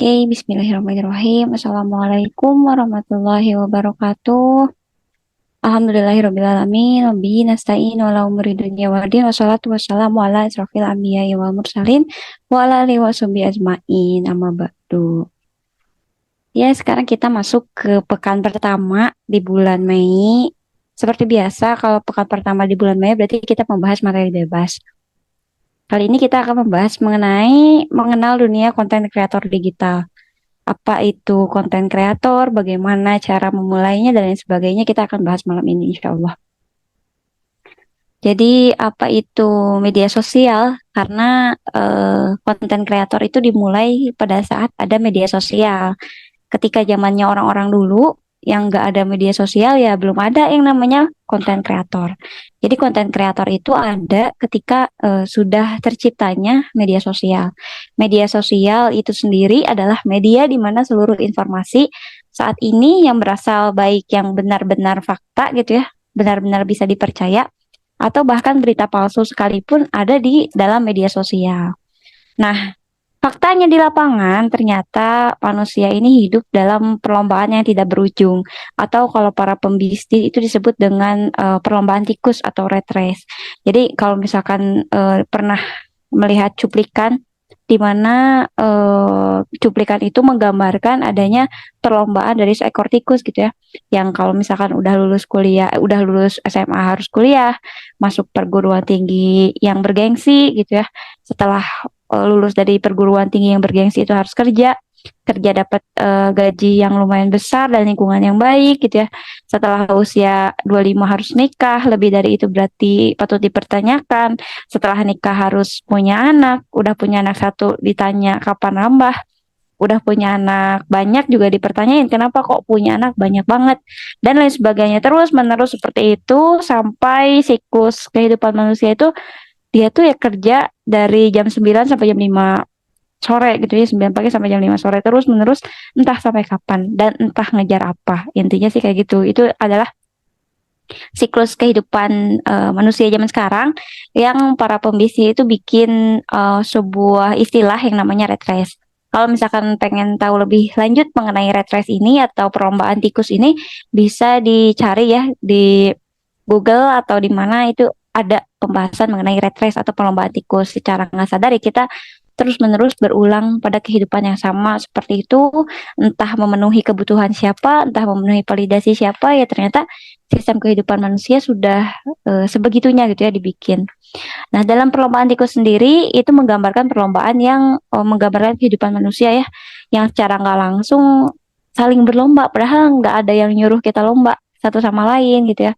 Oke, bismillahirrahmanirrahim. Assalamualaikum warahmatullahi wabarakatuh. Alhamdulillahirrabbilalamin. Wabihi nasta'in wa ala umuri dunya waddin. Wassalatu wassalamu ala asrofil anbiya'i wal mursalin. Wa ala alihi wa sahbihi ajma'in. Amma ba'du. Ya, sekarang kita masuk ke pekan pertama di bulan Mei. Seperti biasa, kalau pekan pertama di bulan Mei berarti kita membahas materi bebas. Kali ini kita akan membahas mengenal dunia konten kreator digital. Apa itu konten kreator, bagaimana cara memulainya, dan lain sebagainya kita akan bahas malam ini insya Allah. Jadi apa itu media sosial? Karena konten kreator itu dimulai pada saat ada media sosial. Ketika zamannya orang-orang dulu yang nggak ada media sosial ya belum ada yang namanya konten kreator. Jadi konten kreator itu ada ketika sudah terciptanya media sosial. Media sosial itu sendiri adalah media di mana seluruh informasi saat ini yang berasal baik yang benar-benar fakta gitu ya, benar-benar bisa dipercaya atau bahkan berita palsu sekalipun ada di dalam media sosial. Nah, faktanya di lapangan ternyata manusia ini hidup dalam perlombaan yang tidak berujung atau kalau para pembisnis itu disebut dengan perlombaan tikus atau rat race. Jadi kalau misalkan pernah melihat cuplikan di mana cuplikan itu menggambarkan adanya perlombaan dari seekor tikus gitu ya. Yang kalau misalkan udah lulus kuliah, udah lulus SMA harus kuliah, masuk perguruan tinggi yang bergengsi gitu ya. Setelah lulus dari perguruan tinggi yang bergengsi itu harus kerja dapat gaji yang lumayan besar dan lingkungan yang baik gitu ya. Setelah usia 25 harus nikah, lebih dari itu berarti patut dipertanyakan. Setelah nikah harus punya anak, udah punya anak satu ditanya kapan nambah, udah punya anak banyak juga dipertanyain kenapa kok punya anak banyak banget dan lain sebagainya terus menerus seperti itu sampai siklus kehidupan manusia itu dia tuh ya kerja dari jam 9 sampai jam 5 sore gitu ya, 9 pagi sampai jam 5 sore terus menerus entah sampai kapan dan entah ngejar apa. Intinya sih kayak gitu. Itu adalah siklus kehidupan manusia zaman sekarang yang para pembisnis itu bikin sebuah istilah yang namanya rat race. Kalau misalkan pengen tahu lebih lanjut mengenai rat race ini atau perlombaan tikus ini bisa dicari ya di Google atau di mana itu ada pembahasan mengenai rat race atau perlombaan tikus. Secara nggak sadar ya kita terus-menerus berulang pada kehidupan yang sama seperti itu, entah memenuhi kebutuhan siapa, entah memenuhi validasi siapa, ya ternyata sistem kehidupan manusia sudah sebegitunya gitu ya dibikin. Nah, dalam perlombaan tikus sendiri itu menggambarkan perlombaan yang menggambarkan kehidupan manusia ya, yang secara nggak langsung saling berlomba, padahal nggak ada yang nyuruh kita lomba satu sama lain gitu ya.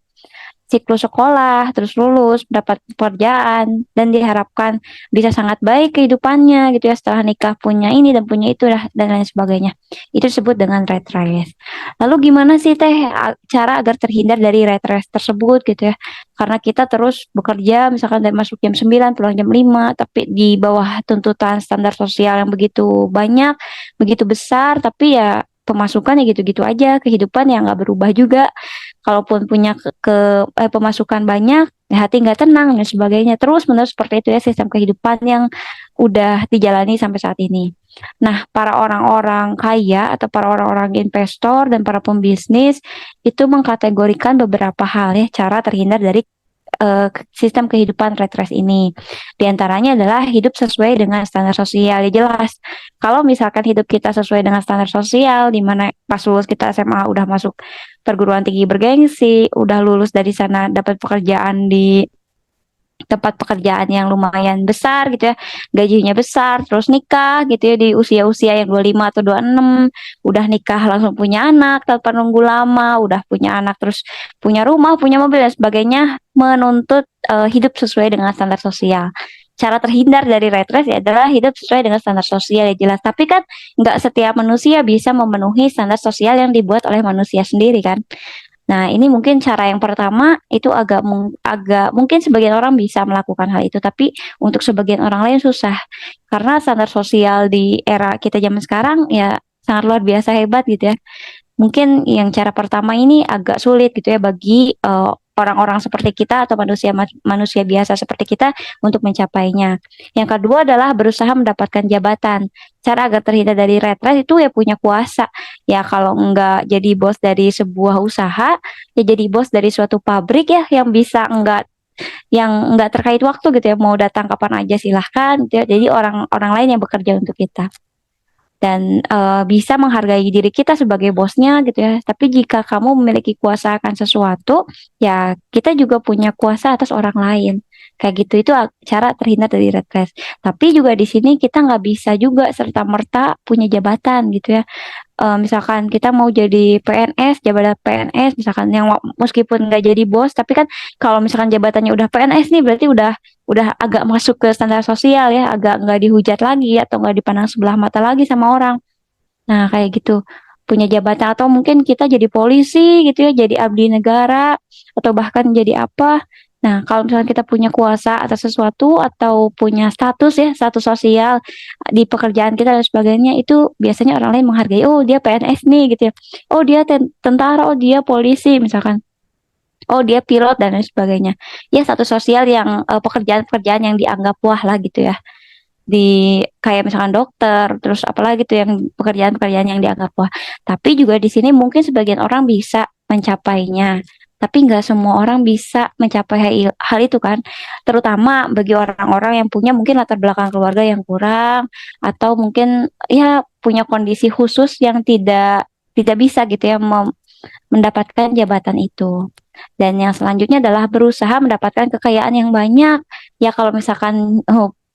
Siklus sekolah, terus lulus, dapat pekerjaan, dan diharapkan bisa sangat baik kehidupannya gitu ya setelah nikah punya ini dan punya itu dan lain sebagainya. Itu disebut dengan rat race. Lalu gimana sih teh cara agar terhindar dari rat race tersebut gitu ya? Karena kita terus bekerja misalkan dari masuk jam 9 pulang jam 5 tapi di bawah tuntutan standar sosial yang begitu banyak, begitu besar, tapi ya pemasukan ya gitu-gitu aja, kehidupan yang nggak berubah juga. Kalaupun punya pemasukan banyak, ya hati nggak tenang dan sebagainya. Terus menerus seperti itu ya sistem kehidupan yang udah dijalani sampai saat ini. Nah, para orang-orang kaya atau para orang-orang investor dan para pembisnis itu mengkategorikan beberapa hal ya cara terhindar dari sistem kehidupan rat race ini. Di antaranya adalah hidup sesuai dengan standar sosial. Ya jelas, kalau misalkan hidup kita sesuai dengan standar sosial, di mana pas lulus kita SMA udah masuk perguruan tinggi bergengsi, udah lulus dari sana dapat pekerjaan di tempat pekerjaan yang lumayan besar gitu ya, gajinya besar, terus nikah gitu ya di usia-usia yang 25 atau 26, udah nikah langsung punya anak tanpa nunggu lama, udah punya anak terus punya rumah, punya mobil dan sebagainya, menuntut hidup sesuai dengan standar sosial. Cara terhindar dari rat race adalah hidup sesuai dengan standar sosial ya jelas. Tapi kan nggak setiap manusia bisa memenuhi standar sosial yang dibuat oleh manusia sendiri kan. Nah, ini mungkin cara yang pertama itu agak mungkin sebagian orang bisa melakukan hal itu, tapi untuk sebagian orang lain susah. Karena standar sosial di era kita zaman sekarang ya sangat luar biasa hebat gitu ya. Mungkin yang cara pertama ini agak sulit gitu ya bagi orang-orang seperti kita atau manusia biasa seperti kita untuk mencapainya. Yang kedua adalah berusaha mendapatkan jabatan. Cara agar terhindar dari red race itu ya punya kuasa. Ya kalau enggak jadi bos dari sebuah usaha, ya jadi bos dari suatu pabrik ya yang bisa enggak yang nggak terkait waktu gitu ya, mau datang kapan aja silahkan gitu ya. Jadi orang-orang lain yang bekerja untuk kita dan bisa menghargai diri kita sebagai bosnya gitu ya. Tapi jika kamu memiliki kuasa akan sesuatu, ya kita juga punya kuasa atas orang lain. Kayak gitu itu cara terhindar dari red race. Tapi juga di sini kita nggak bisa juga serta merta punya jabatan gitu ya. Misalkan kita mau jadi PNS, jabatan PNS, misalkan yang meskipun nggak jadi bos, tapi kan kalau misalkan jabatannya udah PNS nih, berarti udah agak masuk ke standar sosial ya, agak nggak dihujat lagi atau nggak dipandang sebelah mata lagi sama orang. Nah, kayak gitu. Punya jabatan atau mungkin kita jadi polisi gitu ya, jadi abdi negara atau bahkan jadi apa. Nah, kalau misalnya kita punya kuasa atas sesuatu atau punya status ya, status sosial di pekerjaan kita dan sebagainya, itu biasanya orang lain menghargai, oh dia PNS nih gitu ya. Oh dia tentara, oh dia polisi misalkan. Oh dia pilot dan lain sebagainya. Ya status sosial yang pekerjaan-pekerjaan yang dianggap wah lah gitu ya di kayak misalkan dokter, terus apalagi tuh yang pekerjaan-pekerjaan yang dianggap wah. Tapi juga di sini mungkin sebagian orang bisa mencapainya, tapi nggak semua orang bisa mencapai hal itu kan. Terutama bagi orang-orang yang punya mungkin latar belakang keluarga yang kurang, atau mungkin ya punya kondisi khusus yang tidak tidak bisa gitu ya mendapatkan jabatan itu. Dan yang selanjutnya adalah berusaha mendapatkan kekayaan yang banyak. Ya kalau misalkan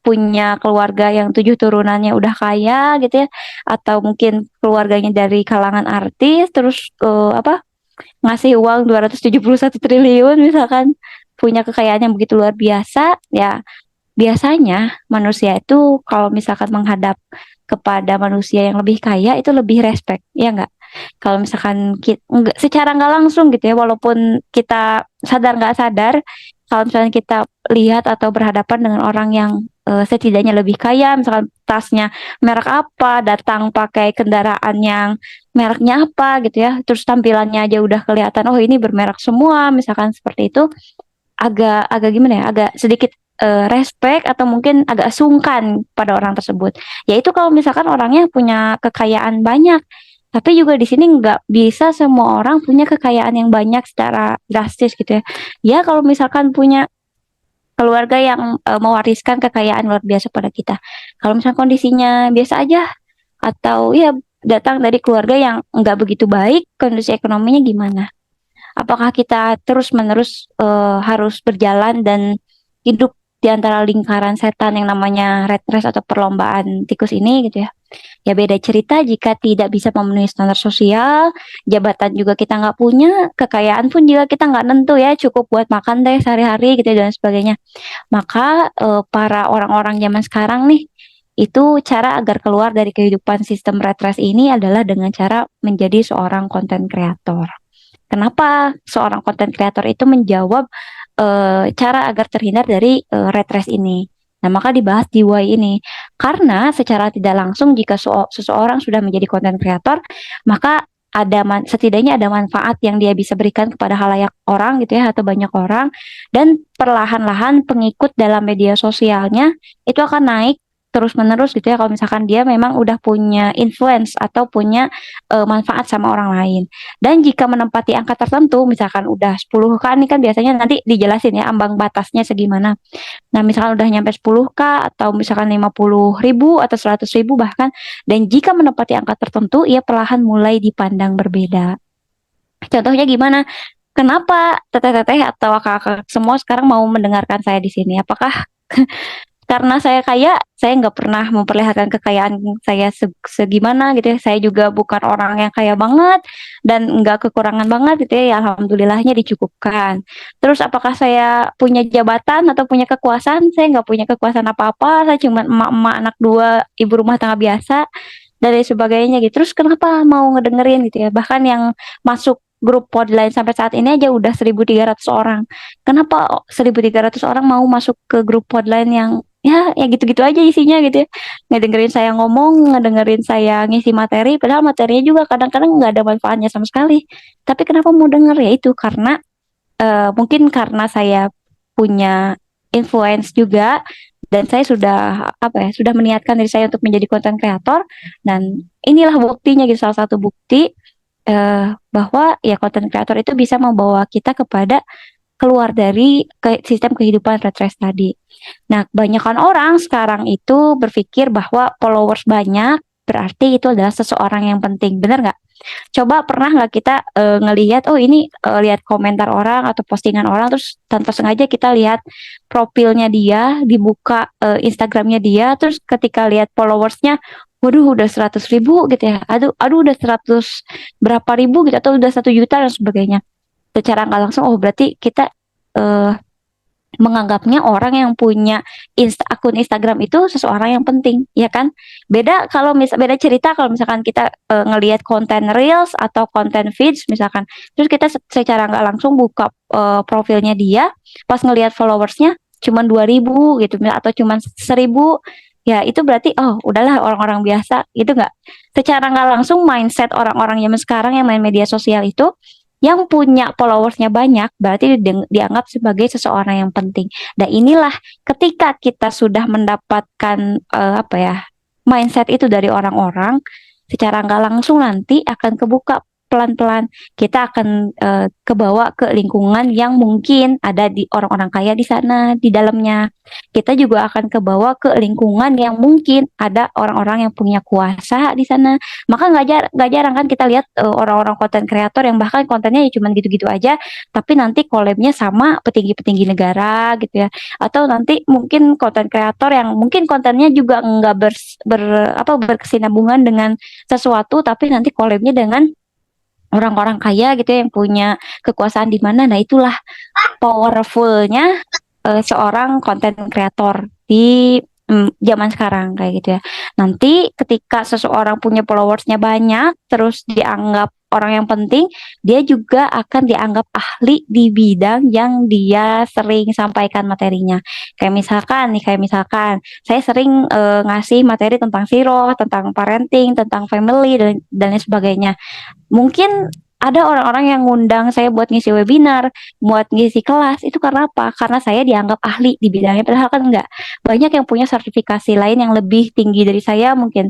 punya keluarga yang 7 turunannya udah kaya gitu ya, atau mungkin keluarganya dari kalangan artis, terus apa ngasih uang 271 triliun misalkan, punya kekayaan yang begitu luar biasa, ya biasanya manusia itu kalau misalkan menghadap kepada manusia yang lebih kaya itu lebih respect, ya nggak? Kalau misalkan kita, enggak, secara nggak langsung gitu ya, walaupun kita sadar nggak sadar, kalau misalnya kita lihat atau berhadapan dengan orang yang setidaknya lebih kaya, misalkan tasnya merek apa, datang pakai kendaraan yang mereknya apa gitu ya, terus tampilannya aja udah kelihatan, oh ini bermerek semua, misalkan seperti itu, agak agak gimana ya, agak sedikit respect atau mungkin agak sungkan pada orang tersebut. Yaitu kalau misalkan orangnya punya kekayaan banyak, tapi juga di sini nggak bisa semua orang punya kekayaan yang banyak secara drastis gitu ya. Ya kalau misalkan punya keluarga yang mewariskan kekayaan luar biasa pada kita. Kalau misalkan kondisinya biasa aja atau ya datang dari keluarga yang nggak begitu baik, kondisi ekonominya gimana? Apakah kita terus-menerus harus berjalan dan hidup di antara lingkaran setan yang namanya red race atau perlombaan tikus ini gitu ya? Ya beda cerita jika tidak bisa memenuhi standar sosial, jabatan juga kita nggak punya, kekayaan pun juga kita nggak nentu ya, cukup buat makan deh sehari-hari gitu dan sebagainya. Maka para orang-orang zaman sekarang nih, itu cara agar keluar dari kehidupan sistem red race ini adalah dengan cara menjadi seorang konten kreator. Kenapa seorang konten kreator itu menjawab cara agar terhindar dari red race ini? Nah, maka dibahas di why ini. Karena secara tidak langsung jika seseorang sudah menjadi konten kreator, maka setidaknya ada manfaat yang dia bisa berikan kepada halayak orang gitu ya atau banyak orang, dan perlahan-lahan pengikut dalam media sosialnya itu akan naik terus menerus gitu ya kalau misalkan dia memang udah punya influence atau punya manfaat sama orang lain. Dan jika menempati angka tertentu, misalkan udah 10K nih kan biasanya nanti dijelasin ya ambang batasnya segimana. Nah, misalkan udah nyampe 10K atau misalkan 50.000 atau 100.000 bahkan, dan jika menempati angka tertentu, ia perlahan mulai dipandang berbeda. Contohnya gimana? Kenapa teteh-teteh atau kakak semua sekarang mau mendengarkan saya di sini? Apakah karena saya kaya, saya nggak pernah memperlihatkan kekayaan saya segimana gitu ya. Saya juga bukan orang yang kaya banget dan nggak kekurangan banget gitu ya. Ya alhamdulillahnya dicukupkan. Terus apakah saya punya jabatan atau punya kekuasaan? Saya nggak punya kekuasaan apa-apa. Saya cuma emak-emak anak dua, ibu rumah tangga biasa dan lain sebagainya gitu. Terus kenapa mau ngedengerin gitu ya? Bahkan yang masuk grup Podline sampai saat ini aja udah 1.300 orang. Kenapa 1.300 orang mau masuk ke grup Podline yang ya gitu-gitu aja isinya gitu ya, ngedengerin saya ngomong, ngedengerin saya ngisi materi, padahal materinya juga kadang-kadang nggak ada manfaatnya sama sekali, tapi kenapa mau denger? Ya itu karena mungkin karena saya punya influence juga dan saya sudah apa ya sudah meniatkan diri saya untuk menjadi content creator dan inilah buktinya gitu salah satu bukti bahwa ya content creator itu bisa membawa kita kepada keluar dari sistem kehidupan red race tadi. Nah, kebanyakan orang sekarang itu berpikir bahwa followers banyak berarti itu adalah seseorang yang penting, benar nggak? Coba pernah nggak kita ngelihat, oh ini lihat komentar orang atau postingan orang, terus tanpa sengaja kita lihat profilnya dia, dibuka Instagramnya dia, terus ketika lihat followersnya, waduh udah 100.000 gitu ya, aduh aduh udah 100 berapa ribu gitu, atau udah 1 juta dan sebagainya. Secara nggak langsung, oh berarti kita eh, menganggapnya orang yang punya akun Instagram itu seseorang yang penting, ya kan? Beda cerita kalau misalkan kita ngelihat konten reels atau konten feeds misalkan, terus kita secara nggak langsung buka profilnya dia, pas ngelihat followersnya cuma 2.000 gitu, atau cuma 1.000, ya itu berarti oh udahlah orang-orang biasa, itu nggak? Secara nggak langsung mindset orang-orang zaman sekarang yang main media sosial itu yang punya followersnya banyak berarti dianggap sebagai seseorang yang penting. Dan inilah ketika kita sudah mendapatkan apa ya mindset itu dari orang-orang, secara nggak langsung nanti akan kebuka pelan-pelan. Kita akan kebawa ke lingkungan yang mungkin ada di orang-orang kaya di sana di dalamnya. Kita juga akan kebawa ke lingkungan yang mungkin ada orang-orang yang punya kuasa di sana. Maka nggak jarang kan kita lihat orang-orang konten kreator yang bahkan kontennya ya cuma gitu-gitu aja, tapi nanti collabnya sama petinggi-petinggi negara gitu ya. Atau nanti mungkin konten kreator yang mungkin kontennya juga nggak berkesinambungan dengan sesuatu, tapi nanti collabnya dengan orang-orang kaya gitu ya, yang punya kekuasaan di mana. Nah, itulah powerfulnya seorang konten kreator di zaman sekarang kayak gitu ya. Nanti ketika seseorang punya followersnya banyak, terus dianggap orang yang penting, dia juga akan dianggap ahli di bidang yang dia sering sampaikan materinya. Kayak misalkan saya sering ngasih materi tentang siro, tentang parenting, tentang family dan lain sebagainya. Mungkin ada orang-orang yang ngundang saya buat ngisi webinar, buat ngisi kelas, itu karena apa? Karena saya dianggap ahli di bidangnya, padahal kan enggak. Banyak yang punya sertifikasi lain yang lebih tinggi dari saya mungkin.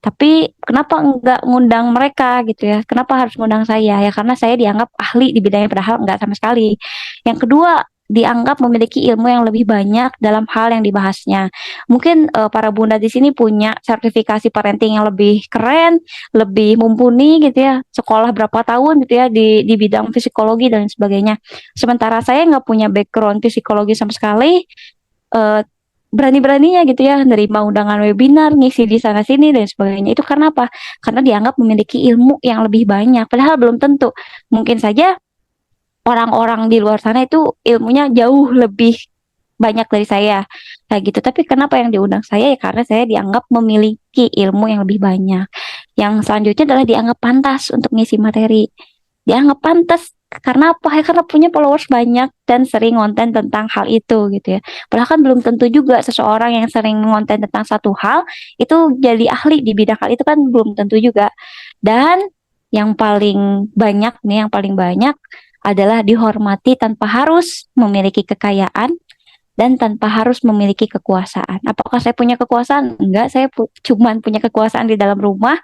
Tapi kenapa enggak ngundang mereka gitu ya? Kenapa harus ngundang saya? Ya karena saya dianggap ahli di bidangnya, padahal enggak sama sekali. Yang kedua, dianggap memiliki ilmu yang lebih banyak dalam hal yang dibahasnya. Mungkin para bunda di sini punya sertifikasi parenting yang lebih keren, lebih mumpuni gitu ya, sekolah berapa tahun gitu ya di bidang psikologi dan sebagainya. Sementara saya nggak punya background psikologi sama sekali, eh, berani-beraninya gitu ya nerima undangan webinar, ngisi di sana sini dan sebagainya. Itu karena apa? Karena dianggap memiliki ilmu yang lebih banyak, padahal belum tentu. Mungkin saja orang-orang di luar sana itu ilmunya jauh lebih banyak dari saya kayak gitu, tapi kenapa yang diundang saya ya karena saya dianggap memiliki ilmu yang lebih banyak. Yang selanjutnya adalah dianggap pantas untuk ngisi materi, dianggap pantas karena apa ya, karena punya followers banyak dan sering konten tentang hal itu gitu ya. Padahal kan belum tentu juga seseorang yang sering konten tentang satu hal itu jadi ahli di bidang hal itu, kan belum tentu juga. Dan yang paling banyak nih, yang paling banyak adalah dihormati tanpa harus memiliki kekayaan dan tanpa harus memiliki kekuasaan. Apakah saya punya kekuasaan? Enggak, saya cuman punya kekuasaan di dalam rumah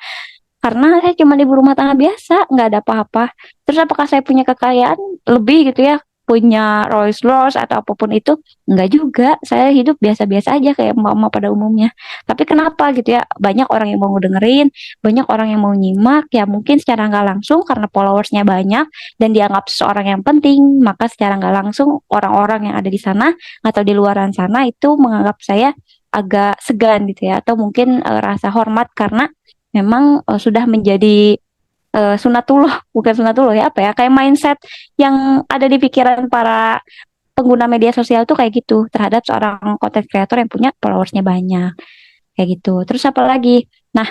karena saya cuma ibu rumah tangga biasa, nggak ada apa-apa. Terus apakah saya punya kekayaan lebih gitu ya? Punya Rolls Royce atau apapun itu? Enggak juga. Saya hidup biasa-biasa aja kayak mama pada umumnya. Tapi kenapa gitu ya? Banyak orang yang mau dengerin, banyak orang yang mau nyimak. Ya mungkin secara nggak langsung karena followersnya banyak dan dianggap seseorang yang penting, maka secara nggak langsung orang-orang yang ada di sana atau di luaran sana itu menganggap saya agak segan gitu ya, atau mungkin rasa hormat karena memang sudah menjadi sunatullah, bukan sunatullah ya, apa ya, kayak mindset yang ada di pikiran para pengguna media sosial tuh kayak gitu terhadap seorang content creator yang punya followersnya banyak kayak gitu. Terus apa lagi? Nah,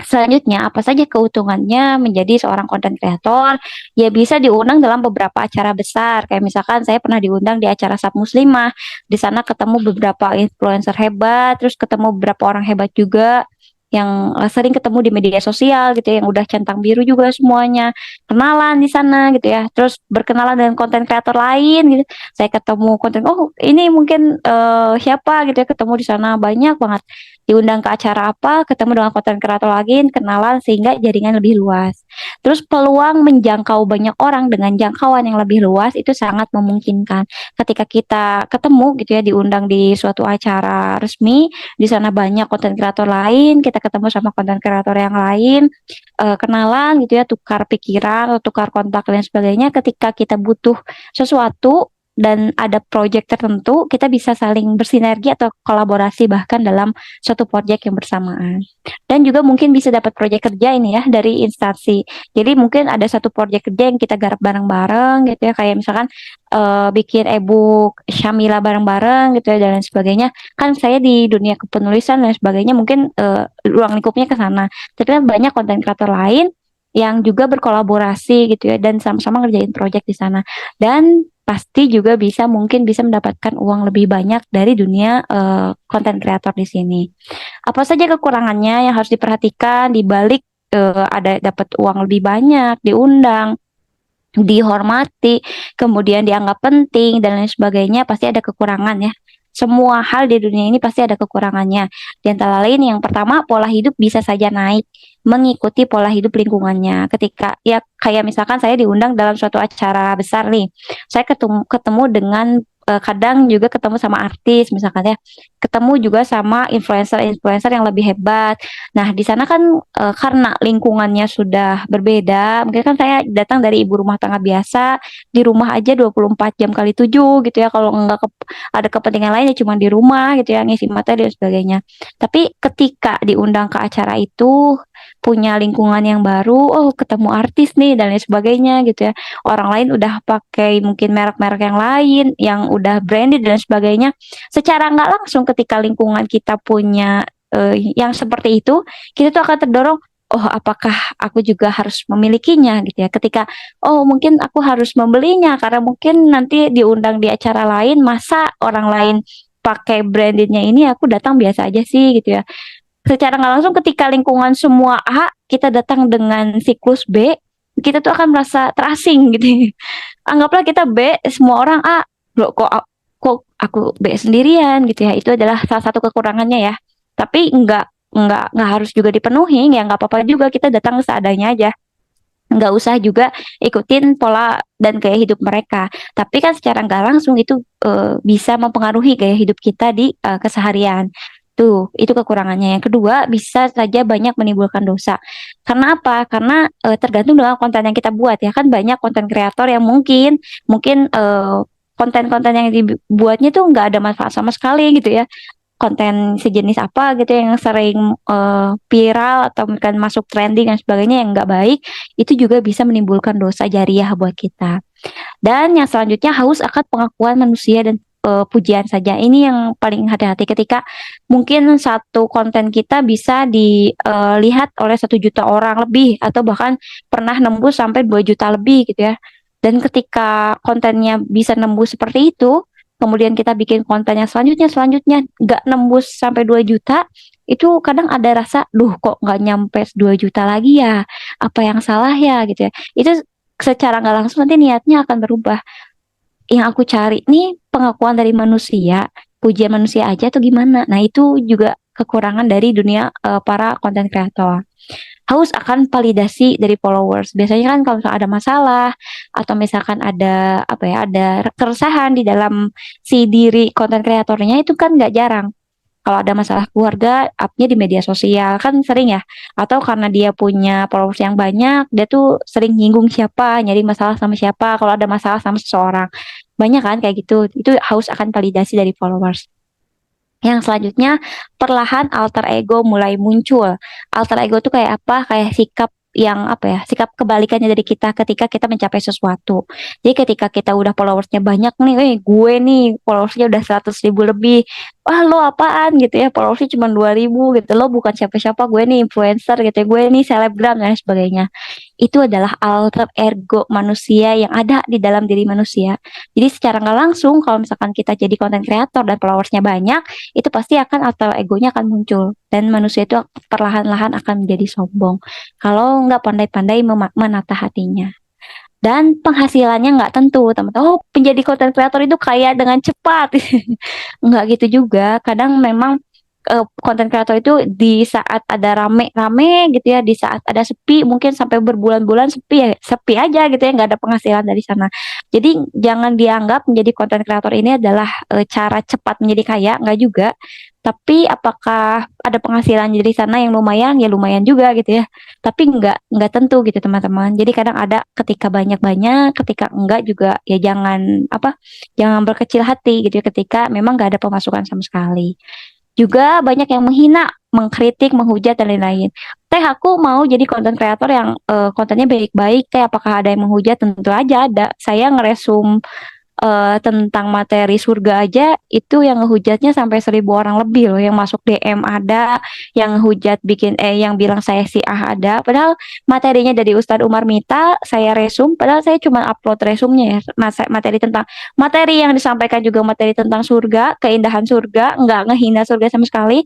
selanjutnya apa saja keuntungannya menjadi seorang content creator? Ya bisa diundang dalam beberapa acara besar. Kayak misalkan saya pernah diundang di acara Sab Muslimah. Di sana ketemu beberapa influencer hebat, terus ketemu beberapa orang hebat juga. yang sering ketemu di media sosial gitu ya, yang udah centang biru juga semuanya, kenalan di sana gitu ya, terus berkenalan dengan konten kreator lain gitu. Saya ketemu konten, oh ini mungkin siapa gitu ya, ketemu di sana banyak banget, diundang ke acara apa, ketemu dengan konten kreator lagi, kenalan sehingga jaringan lebih luas. Terus peluang menjangkau banyak orang dengan jangkauan yang lebih luas itu sangat memungkinkan. Ketika kita ketemu gitu ya, diundang di suatu acara resmi, di sana banyak konten kreator lain, kita ketemu sama konten kreator yang lain, kenalan gitu ya, tukar pikiran atau tukar kontak dan sebagainya. Ketika kita butuh sesuatu dan ada project tertentu, kita bisa saling bersinergi atau kolaborasi bahkan dalam suatu project yang bersamaan. Dan juga mungkin bisa dapat project kerja ini ya dari instansi. Jadi mungkin ada satu project kerja yang kita garap bareng-bareng gitu ya, kayak misalkan bikin e-book Syamila bareng-bareng gitu ya dan lain sebagainya. Kan saya di dunia kepenulisan dan sebagainya, mungkin ruang lingkupnya ke sana. Tapi kan banyak konten kreator lain yang juga berkolaborasi gitu ya dan sama-sama ngerjain project di sana. Dan pasti juga mungkin bisa mendapatkan uang lebih banyak dari dunia konten kreator di sini. Apa saja kekurangannya yang harus diperhatikan di balik ada dapat uang lebih banyak, diundang, dihormati, kemudian dianggap penting dan lain sebagainya, pasti ada kekurangan ya. Semua hal di dunia ini pasti ada kekurangannya. Di antara lain yang pertama, pola hidup bisa saja naik mengikuti pola hidup lingkungannya. Ketika ya kayak misalkan saya diundang dalam suatu acara besar nih, saya ketemu dengan kadang juga ketemu sama artis misalkan ya, ketemu juga sama influencer-influencer yang lebih hebat. Nah, di sana kan karena lingkungannya sudah berbeda, mungkin kan saya datang dari ibu rumah tangga biasa, di rumah aja 24 jam kali 7 gitu ya, kalau nggak ada kepentingan lain ya cuma di rumah gitu ya, ngisi materi dan sebagainya. Tapi ketika diundang ke acara itu, punya lingkungan yang baru, oh ketemu artis nih dan lain sebagainya gitu ya. Orang lain udah pakai mungkin merek-merek yang lain, yang udah branded dan sebagainya. Secara nggak langsung ketika lingkungan kita punya yang seperti itu, kita tuh akan terdorong, oh apakah aku juga harus memilikinya gitu ya. Ketika, oh mungkin aku harus membelinya karena mungkin nanti diundang di acara lain, masa orang lain pakai brandednya ini aku datang biasa aja sih gitu ya. Secara nggak langsung ketika lingkungan semua A, kita datang dengan siklus B, kita tuh akan merasa terasing gitu. Anggaplah kita B, semua orang A, loh kok aku B sendirian gitu ya. Itu adalah salah satu kekurangannya ya. Tapi nggak harus juga dipenuhi, ya nggak apa-apa juga kita datang seadanya aja. Nggak usah juga ikutin pola dan gaya hidup mereka. Tapi kan secara nggak langsung itu bisa mempengaruhi gaya hidup kita di keseharian. Tuh, itu kekurangannya. Yang kedua, bisa saja banyak menimbulkan dosa. Karena apa? Karena tergantung dengan konten yang kita buat ya. Kan banyak konten kreator yang mungkin konten-konten yang dibuatnya tuh nggak ada manfaat sama sekali gitu ya, konten sejenis apa gitu yang sering viral atau mungkin masuk trending dan sebagainya yang nggak baik, itu juga bisa menimbulkan dosa jariah buat kita. Dan yang selanjutnya, haus akan pengakuan manusia dan pujian saja. Ini yang paling hati-hati ketika mungkin satu konten kita bisa dilihat oleh 1 juta orang lebih atau bahkan pernah nembus sampai 2 juta lebih gitu ya. Dan ketika kontennya bisa nembus seperti itu, kemudian kita bikin konten yang selanjutnya nggak nembus sampai 2 juta, itu kadang ada rasa, duh kok nggak nyampe 2 juta lagi ya, apa yang salah ya gitu ya. Itu secara nggak langsung nanti niatnya akan berubah. Yang aku cari nih pengakuan dari manusia, pujian manusia aja atau gimana. Nah, itu juga kekurangan dari dunia para konten kreator. Haus akan validasi dari followers. Biasanya kan kalau misalkan ada masalah atau misalkan ada apa ya, ada keresahan di dalam si diri konten kreatornya itu kan nggak jarang. Kalau ada masalah keluarga, upnya di media sosial kan sering ya. Atau karena dia punya followers yang banyak, dia tuh sering nyinggung siapa, nyari masalah sama siapa. Kalau ada masalah sama seseorang, banyak kan kayak gitu. Itu haus akan validasi dari followers. Yang selanjutnya, perlahan alter ego mulai muncul. Alter ego itu kayak apa? Kayak sikap yang apa ya? Sikap kebalikannya dari kita ketika kita mencapai sesuatu. Jadi ketika kita udah followersnya banyak nih, gue nih followersnya udah 100.000 lebih. Wah lo apaan gitu ya? Followersnya cuma 2.000 gitu. Lo bukan siapa-siapa, gue nih influencer gitu ya. Gue nih selebgram dan sebagainya. itu adalah alter ego manusia yang ada di dalam diri manusia. Jadi secara nggak langsung kalau misalkan kita jadi konten kreator dan followersnya banyak, itu pasti akan alter egonya akan muncul dan manusia itu perlahan-lahan akan menjadi sombong kalau nggak pandai-pandai menata hatinya. Dan penghasilannya nggak tentu, teman-teman. Oh, menjadi konten kreator itu kaya dengan cepat. Nggak gitu juga. Kadang memang konten kreator itu di saat ada rame-rame gitu ya, di saat ada sepi mungkin sampai berbulan-bulan sepi ya, sepi aja gitu ya, nggak ada penghasilan dari sana. Jadi jangan dianggap menjadi konten kreator ini adalah cara cepat menjadi kaya, nggak juga. Tapi apakah ada penghasilan dari sana yang lumayan? Ya lumayan juga gitu ya. Tapi nggak tentu gitu teman-teman. Jadi kadang ada ketika banyak-banyak, ketika enggak juga ya jangan apa, jangan berkecil hati gitu ya ketika memang nggak ada pemasukan sama sekali. Juga banyak yang menghina, mengkritik, menghujat dan lain-lain. Teh aku mau jadi konten kreator yang kontennya baik-baik. Teh apakah ada yang menghujat? Tentu aja ada. Saya ngeresum tentang materi surga aja itu yang ngehujatnya sampai 1.000 orang lebih loh, yang masuk DM ada, yang ngehujat yang bilang saya si ah ada, padahal materinya dari Ustadz Umar Mita saya resum, padahal saya cuma upload resumnya ya, materi yang disampaikan juga materi tentang surga, keindahan surga, nggak ngehina surga sama sekali.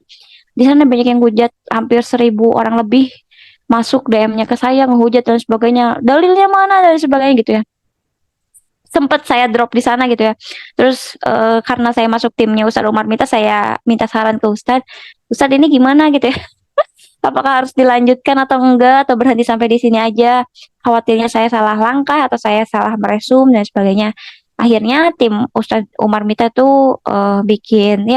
Di sana banyak yang hujat, hampir 1.000 orang lebih masuk DM-nya ke saya ngehujat dan sebagainya, dalilnya mana dan sebagainya gitu ya. Sempat saya drop di sana gitu ya. Terus karena saya masuk timnya Ustadz Umar Mita, saya minta saran ke Ustadz. Ustadz ini gimana gitu ya? Apakah harus dilanjutkan atau enggak atau berhenti sampai di sini aja? Khawatirnya saya salah langkah atau saya salah meresum dan sebagainya. Akhirnya tim Ustadz Umar Mita tuh bikin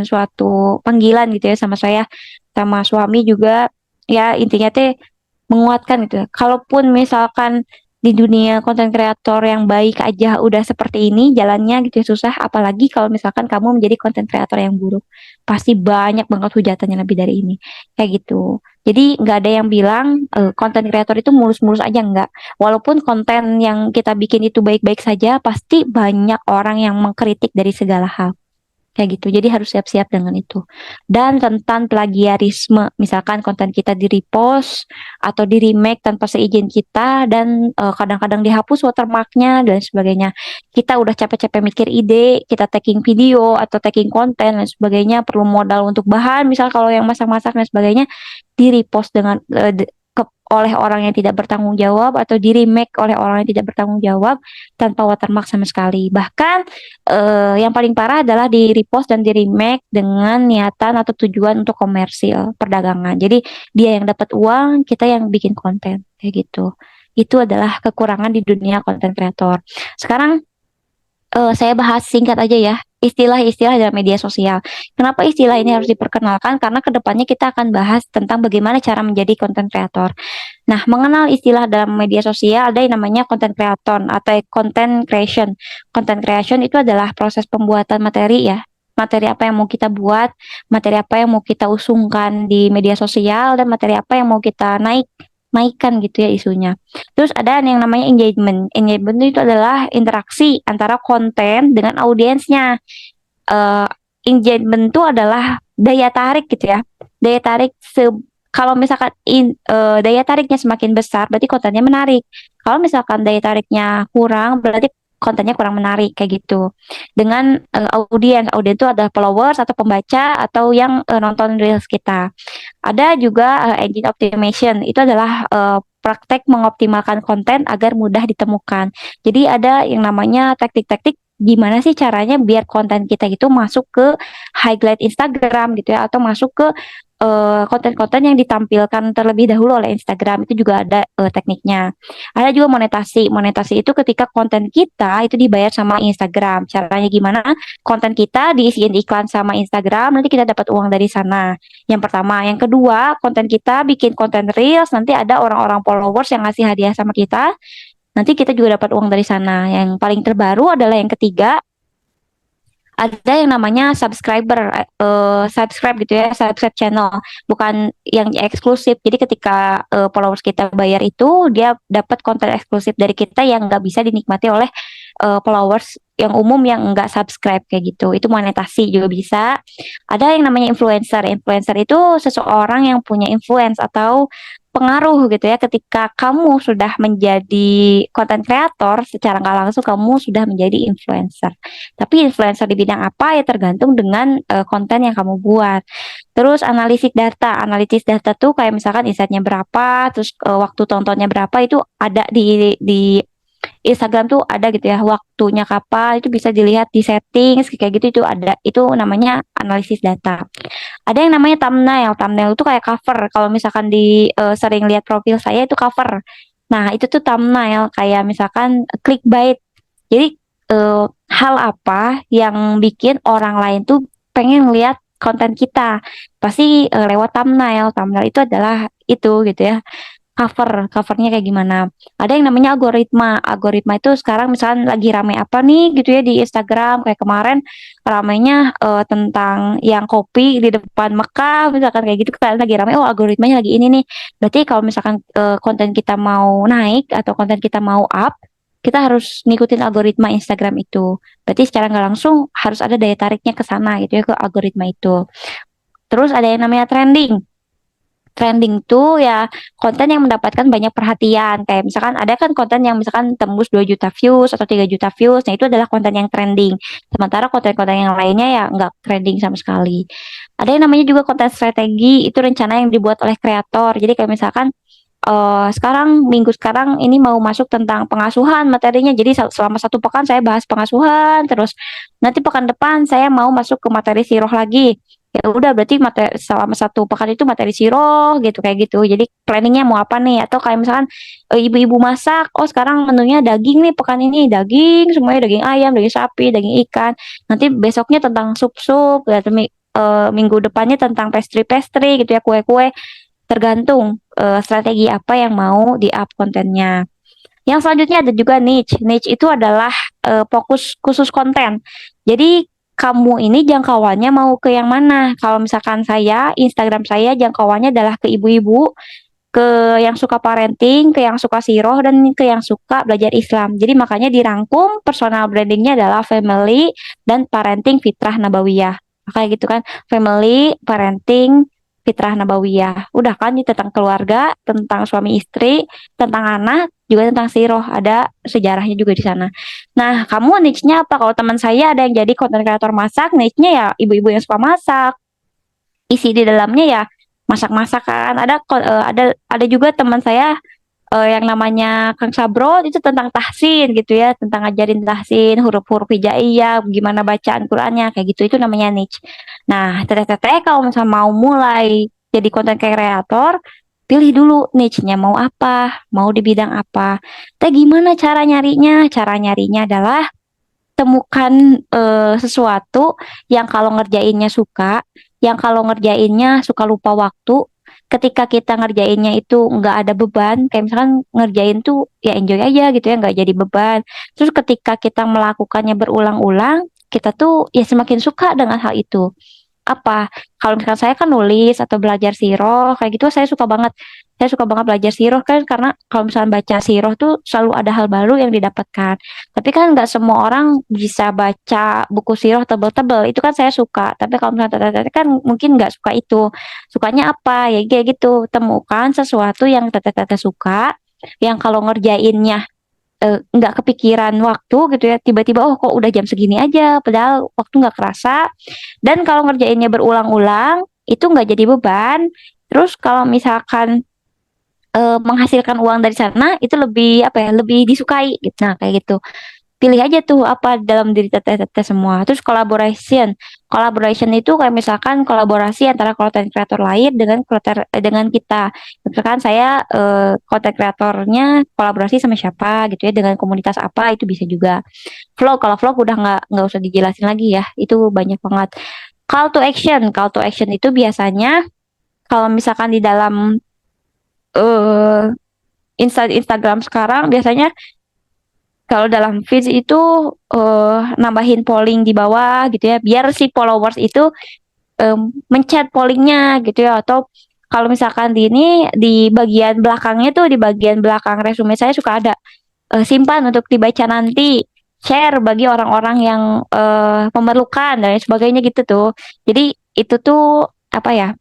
suatu panggilan gitu ya sama saya, sama suami juga, ya intinya teh menguatkan gitu ya. Kalaupun misalkan di dunia konten kreator yang baik aja udah seperti ini jalannya gitu ya susah, apalagi kalau misalkan kamu menjadi konten kreator yang buruk, pasti banyak banget hujatannya lebih dari ini, kayak gitu. Jadi nggak ada yang bilang konten kreator itu mulus-mulus aja, nggak. Walaupun konten yang kita bikin itu baik-baik saja, pasti banyak orang yang mengkritik dari segala hal. Kayak gitu. Jadi harus siap-siap dengan itu. Dan tentang plagiarisme, misalkan konten kita di-repost atau di-remake tanpa seizin kita dan kadang-kadang dihapus watermarknya dan sebagainya. Kita udah capek-capek mikir ide, kita tagging video atau tagging konten dan sebagainya, perlu modal untuk bahan, misal kalau yang masak-masak dan sebagainya, di-repost oleh orang yang tidak bertanggung jawab atau di-remake oleh orang yang tidak bertanggung jawab tanpa watermark sama sekali. Bahkan yang paling parah adalah di repost dan di remake dengan niatan atau tujuan untuk komersil perdagangan. Jadi dia yang dapat uang, kita yang bikin konten kayak gitu. Itu adalah kekurangan di dunia konten kreator. Sekarang saya bahas singkat aja ya, istilah-istilah dalam media sosial. Kenapa istilah ini harus diperkenalkan? Karena kedepannya kita akan bahas tentang bagaimana cara menjadi konten kreator. Nah, mengenal istilah dalam media sosial ada yang namanya content creator atau content creation. Content creation itu adalah proses pembuatan materi ya. Materi apa yang mau kita buat, materi apa yang mau kita usungkan di media sosial, dan materi apa yang mau kita naikkan gitu ya isunya. Terus ada yang namanya engagement. Engagement itu adalah interaksi antara konten dengan audiensnya. eh Engagement itu adalah daya tarik gitu ya. Daya tarik kalau misalkan daya tariknya semakin besar berarti kontennya menarik. Kalau misalkan daya tariknya kurang berarti kontennya kurang menarik kayak gitu. Dengan audiens itu adalah followers atau pembaca atau yang nonton reels kita. Ada juga engine optimization, itu adalah praktek mengoptimalkan konten agar mudah ditemukan. Jadi ada yang namanya teknik-teknik gimana sih caranya biar konten kita itu masuk ke highlight Instagram gitu ya, atau masuk ke konten-konten yang ditampilkan terlebih dahulu oleh Instagram, itu juga ada tekniknya. Ada juga monetasi. Monetasi itu ketika konten kita itu dibayar sama Instagram. Caranya gimana? Konten kita diisiin iklan sama Instagram, nanti kita dapat uang dari sana. Yang pertama, yang kedua, konten kita bikin konten reels, nanti ada orang-orang followers yang ngasih hadiah sama kita. Nanti kita juga dapat uang dari sana. Yang paling terbaru adalah yang ketiga, ada yang namanya subscribe gitu ya, subscribe channel, bukan yang eksklusif. Jadi ketika followers kita bayar itu, dia dapat konten eksklusif dari kita yang nggak bisa dinikmati oleh followers yang umum yang nggak subscribe kayak gitu. Itu monetasi juga bisa. Ada yang namanya influencer. Influencer itu seseorang yang punya influence atau pengaruh gitu ya ketika kamu sudah menjadi content creator secara nggak langsung kamu sudah menjadi influencer. Tapi influencer di bidang apa ya tergantung dengan konten yang kamu buat. Terus analisis data tuh kayak misalkan insightnya berapa, terus waktu tontonnya berapa itu ada di Instagram tuh ada gitu ya waktunya kapan itu bisa dilihat di settings kayak gitu itu ada itu namanya analisis data. Ada yang namanya thumbnail. Thumbnail itu kayak cover. Kalau misalkan sering lihat profil saya itu cover. Nah, itu tuh thumbnail kayak misalkan clickbait. Jadi hal apa yang bikin orang lain tuh pengen lihat konten kita? Pasti lewat thumbnail. Thumbnail itu adalah itu gitu ya covernya kayak gimana. Ada yang namanya algoritma itu sekarang misalnya lagi rame apa nih gitu ya di Instagram kayak kemarin ramainya tentang yang kopi di depan Mekah misalkan kayak gitu kan lagi rame oh algoritmanya lagi ini nih berarti kalau misalkan konten kita mau naik atau konten kita mau up kita harus ngikutin algoritma Instagram itu berarti secara nggak langsung harus ada daya tariknya ke sana gitu ya ke algoritma itu terus ada yang namanya trending tuh ya konten yang mendapatkan banyak perhatian. Kayak misalkan ada kan konten yang misalkan tembus 2 juta views atau 3 juta views. Nah itu adalah konten yang trending. Sementara konten-konten yang lainnya ya nggak trending sama sekali. Ada yang namanya juga konten strategi. Itu rencana yang dibuat oleh kreator. Jadi kayak misalkan minggu sekarang ini mau masuk tentang pengasuhan materinya. Jadi selama 1 pekan saya bahas pengasuhan. Terus nanti pekan depan saya mau masuk ke materi siroh lagi ya udah berarti selama 1 pekan itu materi siro gitu kayak gitu jadi planningnya mau apa nih atau kayak misalkan ibu-ibu masak oh sekarang menunya daging nih pekan ini daging semuanya daging ayam daging sapi daging ikan nanti besoknya tentang sup-sup ya, minggu depannya tentang pastry-pastry gitu ya kue-kue tergantung strategi apa yang mau di up kontennya yang selanjutnya ada juga niche. Niche itu adalah fokus khusus konten. Jadi kamu ini jangkauannya mau ke yang mana? Kalau misalkan saya, Instagram saya jangkauannya adalah ke ibu-ibu, ke yang suka parenting, ke yang suka siroh, dan ke yang suka belajar Islam. Jadi makanya dirangkum personal brandingnya adalah family dan parenting fitrah nabawiyah. Kayak gitu kan, family, parenting, fitrah nabawiyah. Udah kan ini tentang keluarga, tentang suami istri, tentang anak, juga tentang siroh. Ada sejarahnya juga di sana. Nah, kamu niche-nya apa? Kalau teman saya ada yang jadi konten kreator masak, niche-nya ya ibu-ibu yang suka masak. Isi di dalamnya ya masak-masakan. Ada juga teman saya yang namanya Kang Sabro itu tentang tahsin gitu ya, tentang ngajarin tahsin, huruf-huruf hijaiyah, gimana bacaan Qurannya kayak gitu itu namanya niche. Nah, teteh-teteh kalau misalnya mau mulai jadi konten kreator, pilih dulu niche-nya mau apa, mau di bidang apa. Teh gimana cara nyarinya? Cara nyarinya adalah temukan sesuatu yang kalau ngerjainnya suka, yang kalau ngerjainnya suka lupa waktu, ketika kita ngerjainnya itu nggak ada beban, kayak misalkan ngerjain tuh ya enjoy aja gitu ya, nggak jadi beban. Terus ketika kita melakukannya berulang-ulang, kita tuh ya semakin suka dengan hal itu apa kalau misalkan saya kan nulis atau belajar siroh kayak gitu saya suka banget belajar siroh kan karena kalau misalnya baca siroh tuh selalu ada hal baru yang didapatkan tapi kan nggak semua orang bisa baca buku siroh tebel-tebel itu kan saya suka tapi kalau misalnya teteh-teteh kan mungkin nggak suka itu sukanya apa ya kayak gitu temukan sesuatu yang teteh-teteh suka yang kalau ngerjainnya nggak kepikiran waktu gitu ya tiba-tiba oh kok udah jam segini aja padahal waktu nggak kerasa dan kalau ngerjainnya berulang-ulang itu nggak jadi beban terus kalau misalkan menghasilkan uang dari sana itu lebih apa ya lebih disukai gitu nah kayak gitu pilih aja tuh apa dalam diri teteh-teteh semua. Terus collaboration itu kayak misalkan kolaborasi antara content creator lain dengan kita. Misalkan saya content creatornya kolaborasi sama siapa gitu ya dengan komunitas apa itu bisa juga. Kalau vlog udah nggak usah dijelasin lagi ya, itu banyak banget. Call to action itu biasanya kalau misalkan di dalam eh Instagram sekarang biasanya kalau dalam feeds itu nambahin polling di bawah gitu ya, biar si followers itu mencet pollingnya gitu ya. Atau kalau misalkan di bagian belakangnya tuh di bagian belakang resume saya suka ada simpan untuk dibaca nanti, share bagi orang-orang yang memerlukan dan lain sebagainya gitu tuh. Jadi itu tuh apa ya?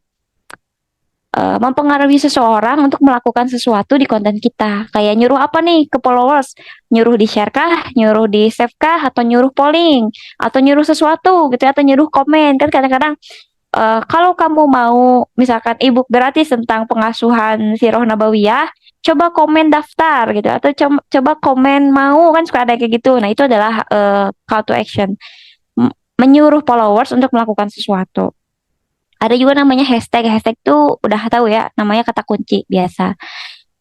mempengaruhi seseorang untuk melakukan sesuatu di konten kita. Kayak nyuruh apa nih ke followers? Nyuruh di share kah? Nyuruh di save kah? Atau nyuruh polling? Atau nyuruh sesuatu gitu ya? Atau nyuruh komen? Kan kadang-kadang kalau kamu mau misalkan ebook gratis tentang pengasuhan Sirah Nabawiyah, coba komen daftar gitu atau coba komen mau, kan suka ada kayak gitu. Nah, itu adalah call to action. Menyuruh followers untuk melakukan sesuatu. Ada juga namanya hashtag. Hashtag tuh udah tahu ya, namanya kata kunci biasa.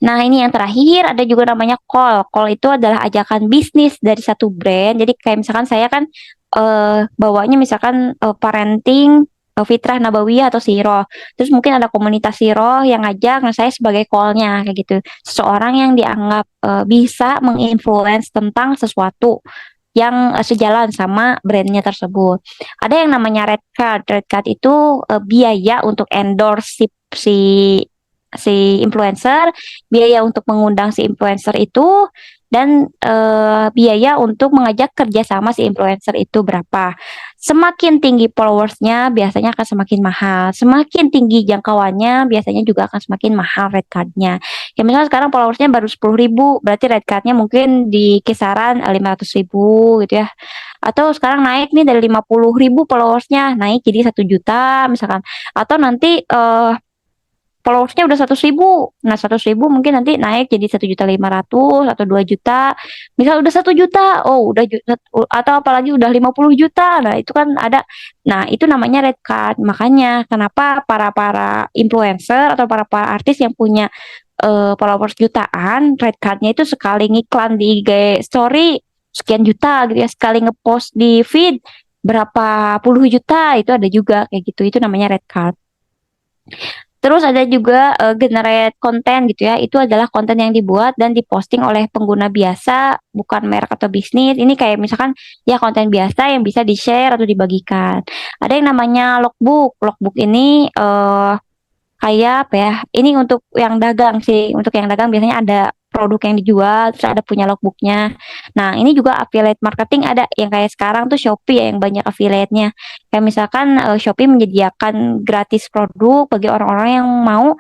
Nah, ini yang terakhir ada juga namanya call. Call itu adalah ajakan bisnis dari satu brand. Jadi kayak misalkan saya kan bawanya misalkan parenting Fitrah Nabawiyah atau Siroh. Terus mungkin ada komunitas Siroh yang ngajak, nah saya sebagai call-nya kayak gitu. Seseorang yang dianggap bisa menginfluence tentang sesuatu yang sejalan sama brandnya tersebut. Ada yang namanya red card. Red card itu biaya untuk endorse si si influencer, biaya untuk mengundang si influencer itu, dan biaya untuk mengajak kerjasama si influencer itu berapa. Semakin tinggi followersnya biasanya akan semakin mahal. Semakin tinggi jangkauannya biasanya juga akan semakin mahal red cardnya. Ya misalnya sekarang followersnya baru 10.000, berarti red cardnya mungkin di kisaran 500.000 gitu ya. Atau sekarang naik nih dari 50.000 followersnya, naik jadi 1 juta misalkan. Atau nanti followersnya udah 100.000. Nah, 100.000 mungkin nanti naik jadi 1.500.000 atau 2 juta. Misal udah 1 juta, oh udah atau apalagi udah 50 juta. Nah, itu kan ada. Nah, itu namanya red card. Makanya kenapa para influencer atau para artis yang punya followers jutaan, red cardnya itu sekali ngiklan di IG story sekian juta gitu ya, sekali ngepost di feed berapa puluh juta, itu ada juga kayak gitu. Itu namanya red card. Terus ada juga generate konten gitu ya. Itu adalah konten yang dibuat dan diposting oleh pengguna biasa, bukan merek atau bisnis. Ini kayak misalkan ya konten biasa yang bisa di-share atau dibagikan. Ada yang namanya logbook. Logbook ini kayak apa ya? Ini untuk yang dagang sih. Untuk yang dagang biasanya ada produk yang dijual, terus ada punya logbooknya. Nah, ini juga affiliate marketing ada yang kayak sekarang tuh Shopee ya, yang banyak affiliate-nya. Kayak misalkan Shopee menyediakan gratis produk bagi orang-orang yang mau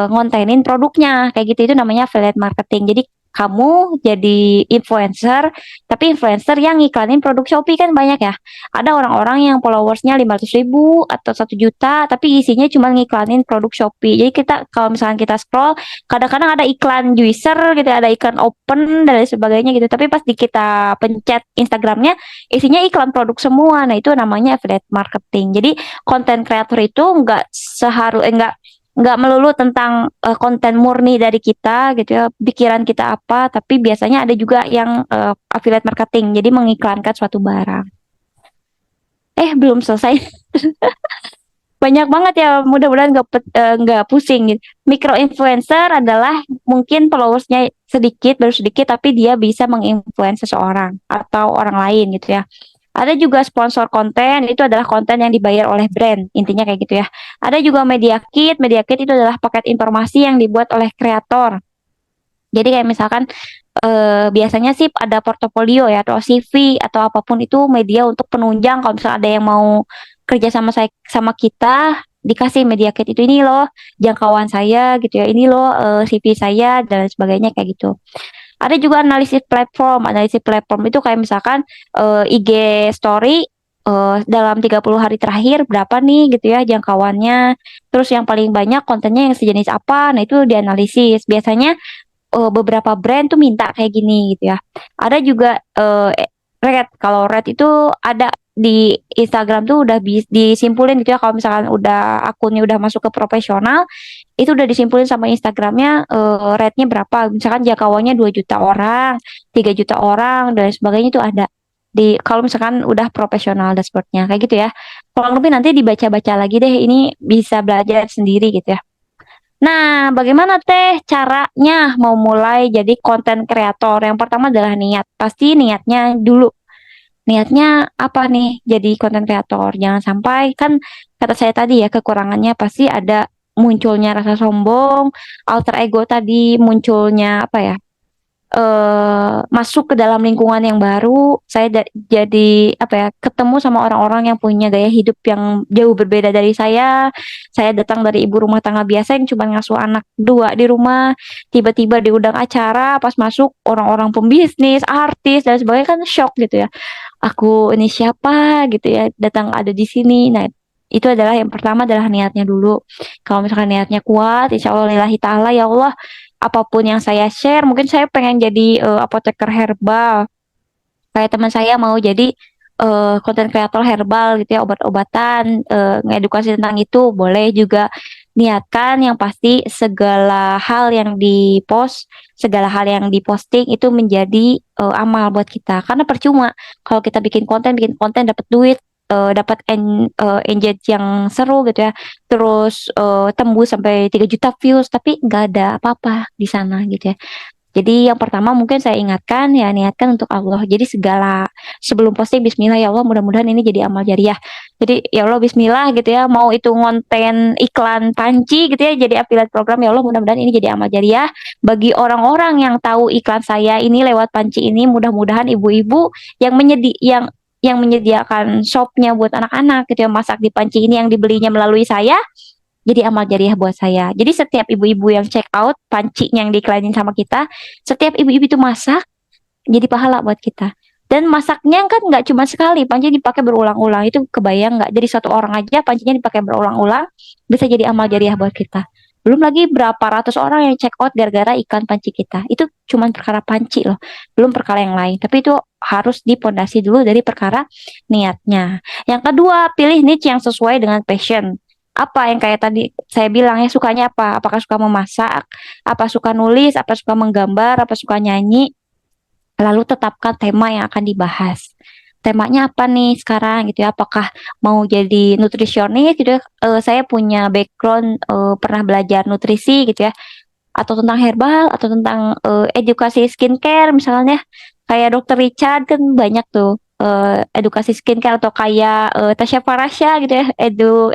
ngontenin produknya. Kayak gitu itu namanya affiliate marketing. Jadi kamu jadi influencer, tapi influencer yang ngiklanin produk Shopee kan banyak ya. Ada orang-orang yang followersnya 500.000 atau 1 juta, tapi isinya cuma ngiklanin produk Shopee. Jadi kita kalau misalnya kita scroll, kadang-kadang ada iklan juicer gitu, ada iklan open dan lain sebagainya gitu. Tapi pas kita pencet Instagramnya, isinya iklan produk semua. Nah, itu namanya affiliate marketing. Jadi konten kreator itu nggak melulu tentang konten murni dari kita gitu ya, pikiran kita apa, tapi biasanya ada juga yang affiliate marketing, jadi mengiklankan suatu barang. Belum selesai. Banyak banget ya, mudah-mudahan nggak pusing gitu. Micro influencer adalah mungkin followersnya sedikit, baru sedikit, tapi dia bisa menginfluence seseorang atau orang lain gitu ya. Ada juga sponsor konten, itu adalah konten yang dibayar oleh brand, intinya kayak gitu ya. Ada juga media kit. Media kit itu adalah paket informasi yang dibuat oleh kreator. Jadi kayak misalkan biasanya sih ada portofolio ya atau CV atau apapun itu media untuk penunjang, kalau misalnya ada yang mau kerja sama saya sama kita, dikasih media kit itu, ini loh jangkauan saya gitu ya, ini loh CV saya dan sebagainya kayak gitu. Ada juga analisis platform. Analisis platform itu kayak misalkan IG story dalam 30 hari terakhir berapa nih gitu ya jangkauannya. Terus yang paling banyak kontennya yang sejenis apa. Nah, itu dianalisis. Biasanya beberapa brand tuh minta kayak gini gitu ya. Ada juga rate. Kalau rate itu ada di Instagram tuh udah disimpulin gitu ya. Kalau misalkan udah akunnya udah masuk ke profesional, itu udah disimpulin sama Instagramnya rate-nya berapa. Misalkan jangkauannya 2 juta orang, 3 juta orang, dan sebagainya itu ada. Kalau misalkan udah profesional dashboardnya kayak gitu ya. Kurang lebih nanti dibaca-baca lagi deh, ini bisa belajar sendiri gitu ya. Nah, bagaimana teh caranya mau mulai jadi konten kreator? Yang pertama adalah niat. Pasti niatnya dulu. Niatnya apa nih jadi konten kreator? Jangan sampai, kan kata saya tadi ya, kekurangannya pasti ada, munculnya rasa sombong, alter ego tadi, munculnya apa ya? masuk ke dalam lingkungan yang baru, saya jadi apa ya, ketemu sama orang-orang yang punya gaya hidup yang jauh berbeda dari saya. Saya datang dari ibu rumah tangga biasa yang cuma ngasuh anak dua di rumah, tiba-tiba diundang acara, pas masuk orang-orang pembisnis, artis dan sebagainya, kan shock gitu ya. Aku ini siapa gitu ya, datang ada di sini. Nah, itu adalah yang pertama, adalah niatnya dulu. Kalau misalkan niatnya kuat, insya Allah lillahi ta'ala, ya Allah, apapun yang saya share, mungkin saya pengen jadi apoteker herbal. Kayak teman saya mau jadi konten kreator herbal gitu ya, obat-obatan, ngedukasi tentang itu, boleh juga. Niatkan yang pasti segala hal yang dipost, segala hal yang diposting itu menjadi amal buat kita. Karena percuma kalau kita bikin konten dapat duit, dapat engage yang seru gitu ya, terus tembus sampai 3 juta views, tapi nggak ada apa-apa di sana gitu ya. Jadi yang pertama mungkin saya ingatkan ya, niatkan untuk Allah. Jadi segala sebelum posting Bismillah, ya Allah, mudah-mudahan ini jadi amal jariah. Jadi ya Allah Bismillah gitu ya, mau itu ngonten iklan panci gitu ya, jadi affiliate program, ya Allah mudah-mudahan ini jadi amal jariah bagi orang-orang yang tahu iklan saya ini lewat panci ini. Mudah-mudahan ibu-ibu yang menyediakan shopnya buat anak-anak gitu ya, masak di panci ini yang dibelinya melalui saya, jadi amal jariah buat saya. Jadi setiap ibu-ibu yang check out panci yang diiklanin sama kita, setiap ibu-ibu itu masak, jadi pahala buat kita. Dan masaknya kan nggak cuma sekali, panci dipakai berulang-ulang. Itu kebayang nggak? Jadi satu orang aja pancinya dipakai berulang-ulang, bisa jadi amal jariah buat kita. Belum lagi berapa ratus orang yang check out gara-gara ikan panci kita. Itu cuma perkara panci loh, belum perkara yang lain. Tapi itu harus dipondasi dulu dari perkara niatnya. Yang kedua, pilih niche yang sesuai dengan passion. Apa yang kayak tadi saya bilang ya, sukanya apa? Apakah suka memasak? Apa suka nulis? Apa suka menggambar? Apa suka nyanyi? Lalu tetapkan tema yang akan dibahas. Temanya apa nih sekarang gitu ya? Apakah mau jadi nutrisionis gitu ya? Saya punya background pernah belajar nutrisi gitu ya, atau tentang herbal, atau tentang edukasi skincare misalnya. Kayak Dokter Richard kan banyak tuh edukasi skincare, atau kayak Tasya Farasya gitu ya,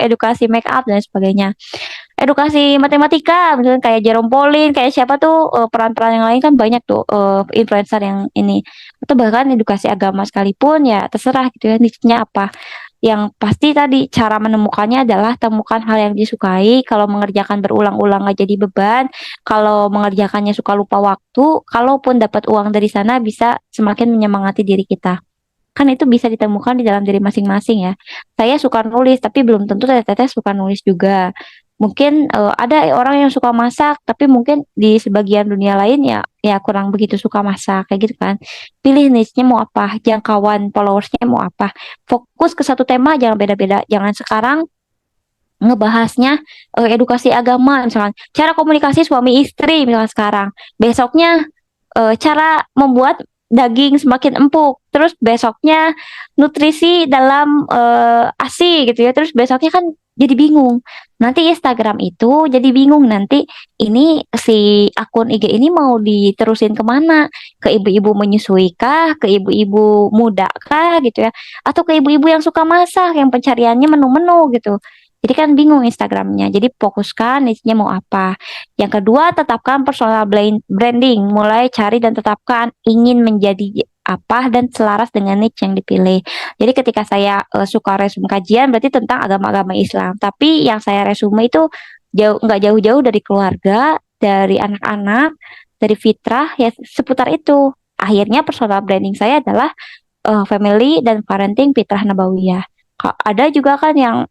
edukasi make up dan sebagainya. Edukasi matematika misalnya kayak Jerome Pauline, kayak siapa tuh peran-peran yang lain kan banyak tuh influencer yang ini, atau bahkan edukasi agama sekalipun, ya terserah gitu ya niche-nya apa. Yang pasti tadi cara menemukannya adalah temukan hal yang disukai. Kalau mengerjakan berulang-ulang nggak jadi beban, kalau mengerjakannya suka lupa waktu, kalaupun dapat uang dari sana bisa semakin menyemangati diri kita. Kan itu bisa ditemukan di dalam diri masing-masing ya. Saya suka nulis, tapi belum tentu teteh-teteh suka nulis juga. Mungkin ada orang yang suka masak, tapi mungkin di sebagian dunia lain ya ya kurang begitu suka masak kayak gitu kan. Pilih niche-nya mau apa, jangkauan followersnya mau apa. Fokus ke satu tema, jangan beda-beda. Jangan sekarang ngebahasnya edukasi agama misalkan, cara komunikasi suami istri misalkan sekarang. Besoknya cara membuat daging semakin empuk. Terus besoknya nutrisi dalam ASI gitu ya. Terus besoknya kan jadi bingung. Nanti Instagram itu jadi bingung, nanti ini si akun IG ini mau diterusin kemana? Ke ibu-ibu menyusui kah? Ke ibu-ibu muda kah gitu ya? Atau ke ibu-ibu yang suka masak, yang pencariannya menu-menu gitu. Jadi kan bingung Instagramnya. Jadi fokuskan niche-nya mau apa. Yang kedua, tetapkan personal branding. Mulai cari dan tetapkan ingin menjadi apa dan selaras dengan niche yang dipilih. Jadi ketika saya suka resume kajian, berarti tentang agama-agama Islam. Tapi yang saya resume itu nggak jauh-jauh dari keluarga, dari anak-anak, dari fitrah, ya seputar itu. Akhirnya personal branding saya adalah family dan parenting fitrah nabawiyah. Ada juga kan yang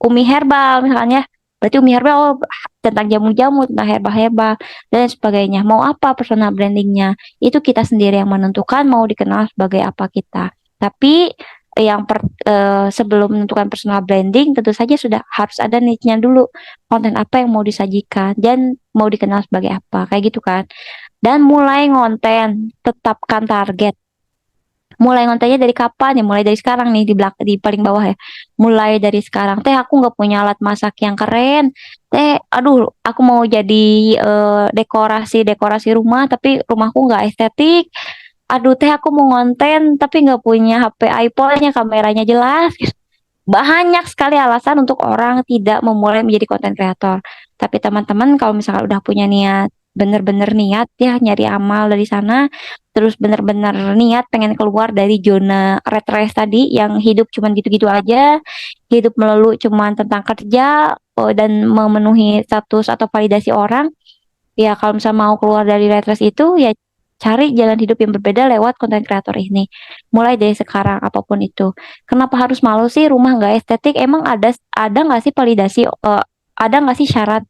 Umi Herbal misalnya. Berarti Umi Herbal tentang jamu-jamu, tentang herbal-herbal dan sebagainya. Mau apa personal brandingnya? Itu kita sendiri yang menentukan mau dikenal sebagai apa kita. Tapi sebelum menentukan personal branding, tentu saja sudah harus ada niche-nya dulu. Konten apa yang mau disajikan dan mau dikenal sebagai apa, kayak gitu kan. Dan mulai ngonten, tetapkan target. Mulai ngontennya dari kapan ya? Mulai dari sekarang nih, di paling bawah ya. Mulai dari sekarang. Teh, aku nggak punya alat masak yang keren. Teh, aduh, aku mau jadi dekorasi rumah, tapi rumahku nggak estetik. Aduh, teh, aku mau ngonten, tapi nggak punya HP iPhone-nya, kameranya jelas. Banyak sekali alasan untuk orang tidak memulai menjadi konten kreator. Tapi teman-teman kalau misalkan udah punya niat bener-bener niat ya nyari amal dari sana, terus bener-bener niat pengen keluar dari zona red race tadi yang hidup cuman gitu-gitu aja, hidup melulu cuman tentang kerja dan memenuhi status atau validasi orang. Ya kalau misalnya mau keluar dari red race itu ya cari jalan hidup yang berbeda lewat konten kreator ini. Mulai dari sekarang apapun itu. Kenapa harus malu sih rumah nggak estetik? Emang ada nggak sih validasi? Ada nggak sih syarat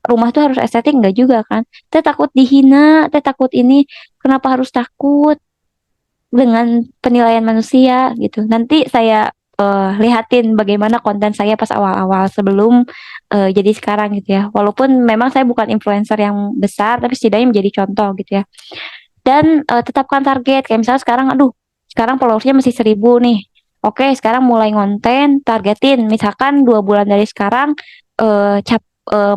rumah tuh harus estetik? Nggak juga kan? Teh takut dihina, teh takut ini. Kenapa harus takut dengan penilaian manusia gitu? Nanti saya lihatin bagaimana konten saya pas awal-awal sebelum jadi sekarang gitu ya. Walaupun memang saya bukan influencer yang besar, tapi setidaknya menjadi contoh gitu ya. Dan tetapkan target. Kayak misalnya sekarang, aduh, sekarang followersnya masih 1.000 nih. Oke, sekarang mulai ngonten, targetin. Misalkan 2 bulan dari sekarang eh, cap,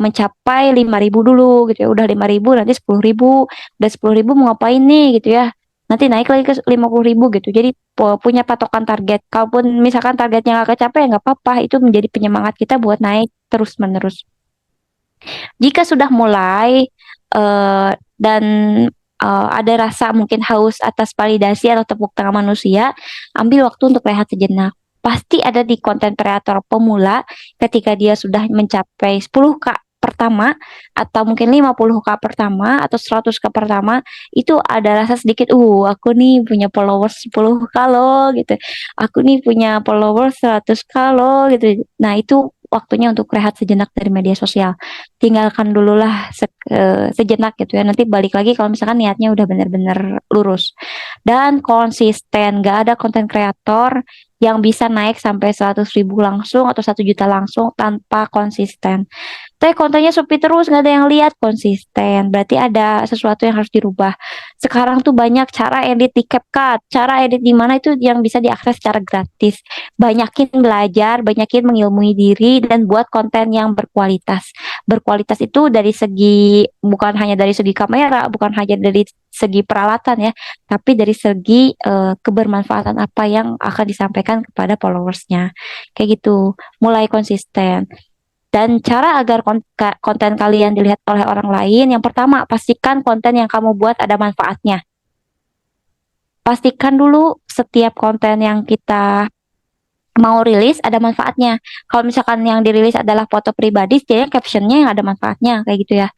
mencapai 5.000 dulu gitu ya. Udah 5.000, nanti 10.000. Udah 10.000 mau ngapain nih gitu ya. Nanti naik lagi ke 50.000 gitu. Jadi punya patokan target. Kalaupun misalkan targetnya nggak kecapai, ya nggak apa-apa. Itu menjadi penyemangat kita buat naik terus-menerus. Jika sudah mulai dan ada rasa mungkin haus atas validasi atau tepuk tangan manusia, ambil waktu untuk rehat sejenak. Pasti ada di konten kreator pemula ketika dia sudah mencapai 10K pertama atau mungkin 50K pertama atau 100K pertama itu ada rasa sedikit aku nih punya followers 10K loh gitu. Aku nih punya followers 100K loh gitu. Nah, itu waktunya untuk rehat sejenak dari media sosial, tinggalkan dulu lah sejenak gitu ya. Nanti balik lagi kalau misalkan niatnya udah bener-bener lurus dan konsisten. Gak ada konten kreator yang bisa naik sampai 100.000 langsung atau 1 juta langsung tanpa konsisten. Tapi kontennya sepi terus, nggak ada yang lihat, konsisten. Berarti ada sesuatu yang harus dirubah. Sekarang tuh banyak cara edit di CapCut, cara edit di mana itu yang bisa diakses secara gratis. Banyakin belajar, banyakin mengilmui diri, dan buat konten yang berkualitas. Berkualitas itu dari segi, bukan hanya dari segi kamera, bukan hanya dari segi peralatan ya, tapi dari segi kebermanfaatan apa yang akan disampaikan kepada followersnya. Kayak gitu, mulai konsisten. Dan cara agar konten kalian dilihat oleh orang lain, yang pertama, pastikan konten yang kamu buat ada manfaatnya. Pastikan dulu setiap konten yang kita mau rilis ada manfaatnya. Kalau misalkan yang dirilis adalah foto pribadi, jadi captionnya yang ada manfaatnya, kayak gitu ya.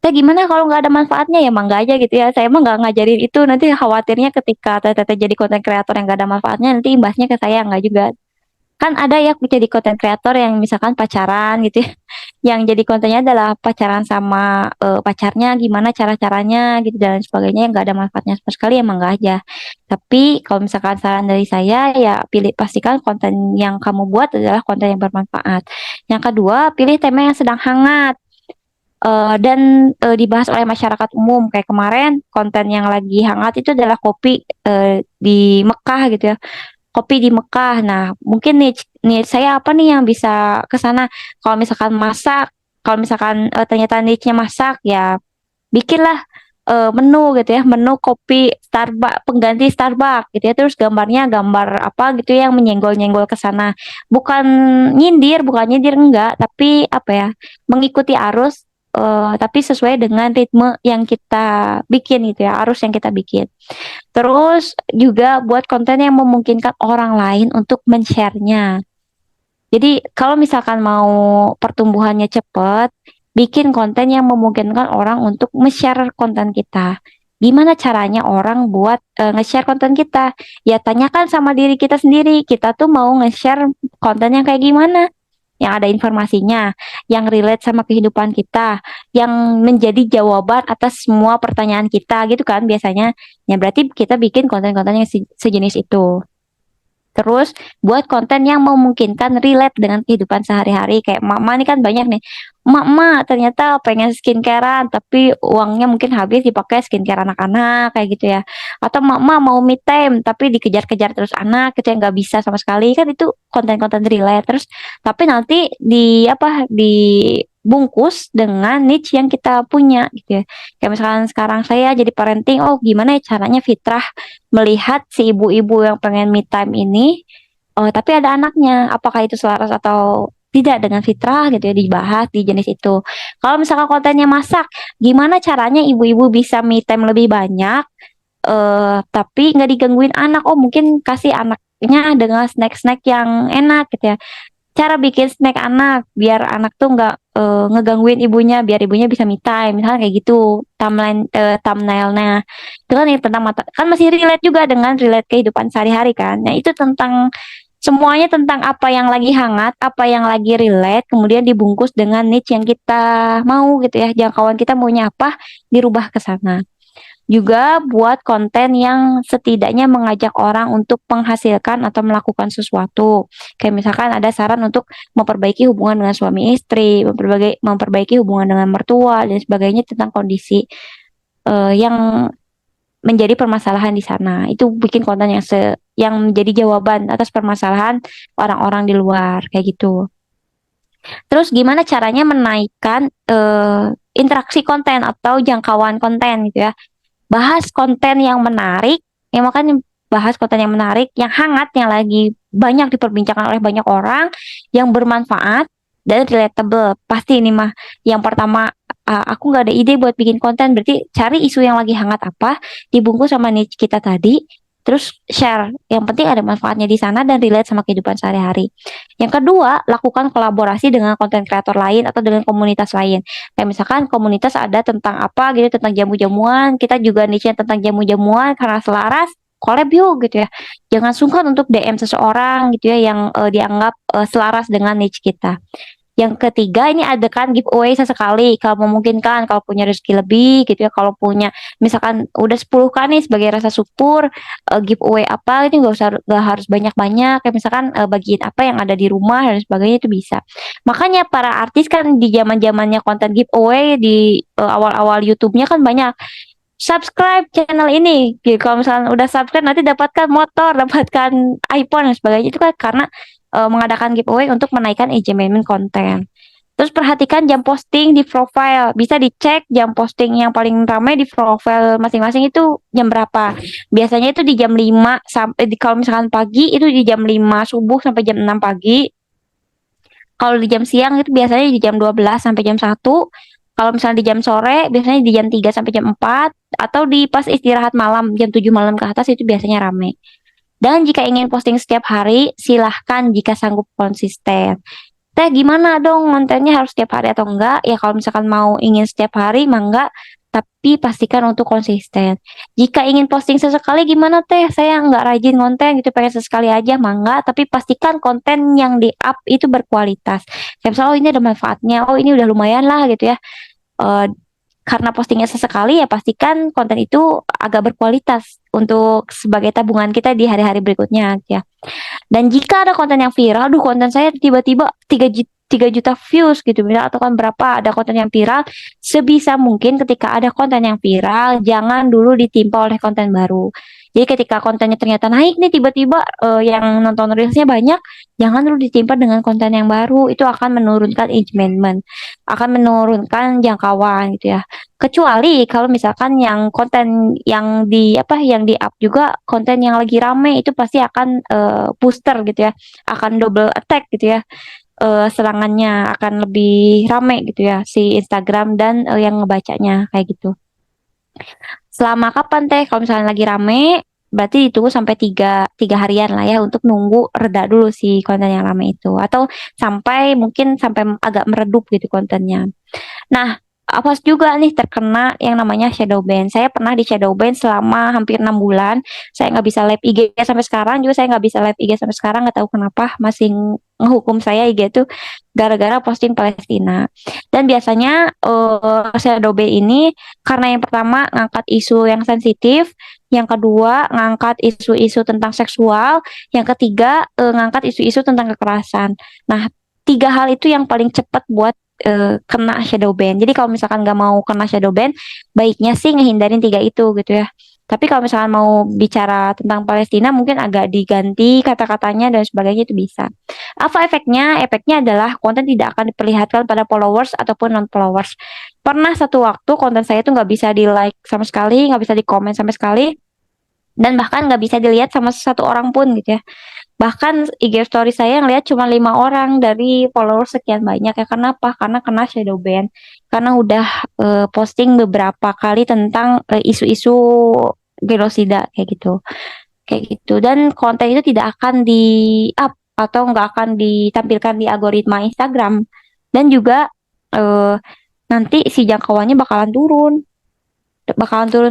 Teh gimana kalau nggak ada manfaatnya ya emang nggak aja gitu ya. Saya emang nggak ngajarin itu, nanti khawatirnya ketika teteh jadi konten kreator yang nggak ada manfaatnya, nanti imbasnya ke saya nggak juga. Kan ada ya jadi konten kreator yang misalkan pacaran gitu ya, yang jadi kontennya adalah pacaran sama pacarnya, gimana cara-caranya gitu dan sebagainya, yang nggak ada manfaatnya sama sekali, emang nggak aja. Tapi kalau misalkan saran dari saya ya pilih, pastikan konten yang kamu buat adalah konten yang bermanfaat. Yang kedua, pilih tema yang sedang hangat dan dibahas oleh masyarakat umum. Kayak kemarin konten yang lagi hangat itu adalah kopi di Mekah gitu ya, kopi di Mekah. Nah, mungkin nih saya apa nih yang bisa ke sana? Kalau misalkan masak, kalau misalkan ternyata niche-nya masak, ya bikinlah menu gitu ya, menu kopi Starbucks, pengganti Starbucks gitu ya. Terus gambarnya gambar apa gitu yang menyenggol-nyenggol ke sana. Bukan bukan nyindir enggak, tapi apa ya? Mengikuti arus tapi sesuai dengan ritme yang kita bikin gitu ya, arus yang kita bikin. Terus juga buat konten yang memungkinkan orang lain untuk men-share-nya. Jadi kalau misalkan mau pertumbuhannya cepat, bikin konten yang memungkinkan orang untuk nge-share konten kita. Gimana caranya orang buat nge-share konten kita? Ya tanyakan sama diri kita sendiri, kita tuh mau nge-share konten yang kayak gimana? Yang ada informasinya, yang relate sama kehidupan kita, yang menjadi jawaban atas semua pertanyaan kita gitu kan biasanya. Ya berarti kita bikin konten-konten yang sejenis itu. Terus buat konten yang memungkinkan relate dengan kehidupan sehari-hari. Kayak mama nih kan banyak nih. Mak ternyata pengen skincarean tapi uangnya mungkin habis dipakai skincare anak-anak kayak gitu ya. Atau mama mau me time tapi dikejar-kejar terus anak gitu yang nggak bisa sama sekali. Kan itu konten-konten relate. Terus tapi nanti dibungkus dengan niche yang kita punya gitu ya. Kayak misalkan sekarang saya jadi parenting, oh gimana ya caranya fitrah melihat si ibu-ibu yang pengen me time ini, oh tapi ada anaknya, apakah itu selaras atau tidak dengan fitrah gitu ya dibahas di jenis itu. Kalau misalkan kontennya masak, gimana caranya ibu-ibu bisa me time lebih banyak tapi nggak digangguin anak. Oh mungkin kasih anaknya dengan snack-snack yang enak gitu ya. Cara bikin snack anak biar anak tuh nggak ngegangguin ibunya, biar ibunya bisa me time misalnya kayak gitu thumbnailnya itu kan yang tentang mata kan masih relate juga dengan relate kehidupan sehari-hari kan. Nah itu tentang semuanya tentang apa yang lagi hangat, apa yang lagi relate, kemudian dibungkus dengan niche yang kita mau gitu ya, jangkauan kita maunya apa, dirubah ke sana. Juga buat konten yang setidaknya mengajak orang untuk menghasilkan atau melakukan sesuatu. Kayak misalkan ada saran untuk memperbaiki hubungan dengan suami istri, memperbaiki hubungan dengan mertua dan sebagainya tentang kondisi yang menjadi permasalahan di sana. Itu bikin konten yang menjadi jawaban atas permasalahan orang-orang di luar kayak gitu. Terus gimana caranya menaikkan interaksi konten atau jangkauan konten gitu ya? Bahas konten yang menarik, ya makanya bahas konten yang menarik, yang hangat, yang lagi banyak diperbincangkan oleh banyak orang, yang bermanfaat dan relatable. Pasti ini mah yang pertama aku nggak ada ide buat bikin konten, berarti cari isu yang lagi hangat apa, dibungkus sama niche kita tadi, terus share. Yang penting ada manfaatnya di sana dan relate sama kehidupan sehari-hari. Yang kedua, lakukan kolaborasi dengan konten kreator lain atau dengan komunitas lain. Kayak misalkan komunitas ada tentang apa gitu, tentang jamu-jamuan, kita juga niche tentang jamu-jamuan karena selaras, collab yuk gitu ya. Jangan sungkan untuk DM seseorang gitu ya yang dianggap selaras dengan niche kita. Yang ketiga ini adakan giveaway sesekali kalau memungkinkan, kalau punya rezeki lebih gitu ya, kalau punya misalkan udah 10K nih sebagai rasa syukur, giveaway apa ini nggak harus banyak-banyak, kayak misalkan bagiin apa yang ada di rumah dan sebagainya itu bisa. Makanya para artis kan di zaman-zamannya konten giveaway di awal-awal YouTube-nya kan banyak subscribe channel ini gitu. Kalau misalnya udah subscribe nanti dapatkan motor, dapatkan iPhone dan sebagainya, itu kan karena mengadakan giveaway untuk menaikkan engagement konten. Terus perhatikan jam posting di profile. Bisa dicek jam posting yang paling ramai di profile masing-masing itu jam berapa. Biasanya itu di jam 5 sampai kalau misalkan pagi itu di jam 5 subuh sampai jam 6 pagi. Kalau di jam siang itu biasanya di jam 12 sampai jam 1. Kalau misalnya di jam sore biasanya di jam 3 sampai jam 4 atau di pas istirahat malam jam 7 malam ke atas itu biasanya rame. Dan jika ingin posting setiap hari, silahkan jika sanggup konsisten. Teh gimana dong kontennya harus setiap hari atau enggak? Ya kalau misalkan mau ingin setiap hari mah enggak, tapi pastikan untuk konsisten. Jika ingin posting sesekali gimana teh? Saya enggak rajin konten gitu, pengen sesekali aja mah enggak, tapi pastikan konten yang di up itu berkualitas. Kayak misalnya, oh ini ada manfaatnya, oh ini udah lumayan lah gitu ya. Eh, karena postingnya sesekali ya pastikan konten itu agak berkualitas untuk sebagai tabungan kita di hari-hari berikutnya ya. Dan jika ada konten yang viral, duh konten saya tiba-tiba 3 juta views gitu, misal atau kan berapa ada konten yang viral, sebisa mungkin ketika ada konten yang viral, jangan dulu ditimpa oleh konten baru. Jadi ketika kontennya ternyata naik nih tiba-tiba yang nonton reelsnya banyak, jangan dulu ditimpa dengan konten yang baru, itu akan menurunkan engagement, akan menurunkan jangkauan gitu ya. Kecuali kalau misalkan yang konten yang di apa yang di up juga konten yang lagi rame itu pasti akan booster gitu ya, akan double attack gitu ya. Serangannya akan lebih rame gitu ya si Instagram dan yang ngebacanya kayak gitu. Selama kapan teh? Kalau misalnya lagi rame, berarti ditunggu sampai tiga harian lah ya untuk nunggu reda dulu si konten yang rame itu. Atau sampai mungkin sampai agak meredup gitu kontennya. Nah, Awas juga nih terkena yang namanya shadow ban. Saya pernah di shadow ban selama hampir 6 bulan. Saya nggak bisa live IG sampai sekarang juga saya nggak bisa live IG sampai sekarang nggak tahu kenapa masih ngehukum saya IG itu gara-gara posting Palestina. Dan biasanya shadow ban ini karena yang pertama ngangkat isu yang sensitif, yang kedua ngangkat isu-isu tentang seksual, yang ketiga ngangkat isu-isu tentang kekerasan. Nah, tiga hal itu yang paling cepat buat kena shadow ban. Jadi kalau misalkan nggak mau kena shadow ban, baiknya sih ngehindarin tiga itu gitu ya. Tapi kalau misalkan mau bicara tentang Palestina, mungkin agak diganti kata-katanya dan sebagainya itu bisa. Apa efeknya? Efeknya adalah konten tidak akan diperlihatkan pada followers ataupun non-followers. Pernah satu waktu konten saya tuh nggak bisa di like sama sekali, nggak bisa di komen sama sekali, dan bahkan nggak bisa dilihat sama satu orang pun gitu ya. Bahkan IG story saya yang lihat cuma 5 orang dari followers sekian banyak ya. Kenapa? Karena kena shadow ban. Karena udah posting beberapa kali tentang isu-isu genosida kayak gitu. Kayak gitu. Dan konten itu tidak akan di-up atau nggak akan ditampilkan di algoritma Instagram. Dan juga eh, nanti si jangkauannya bakalan turun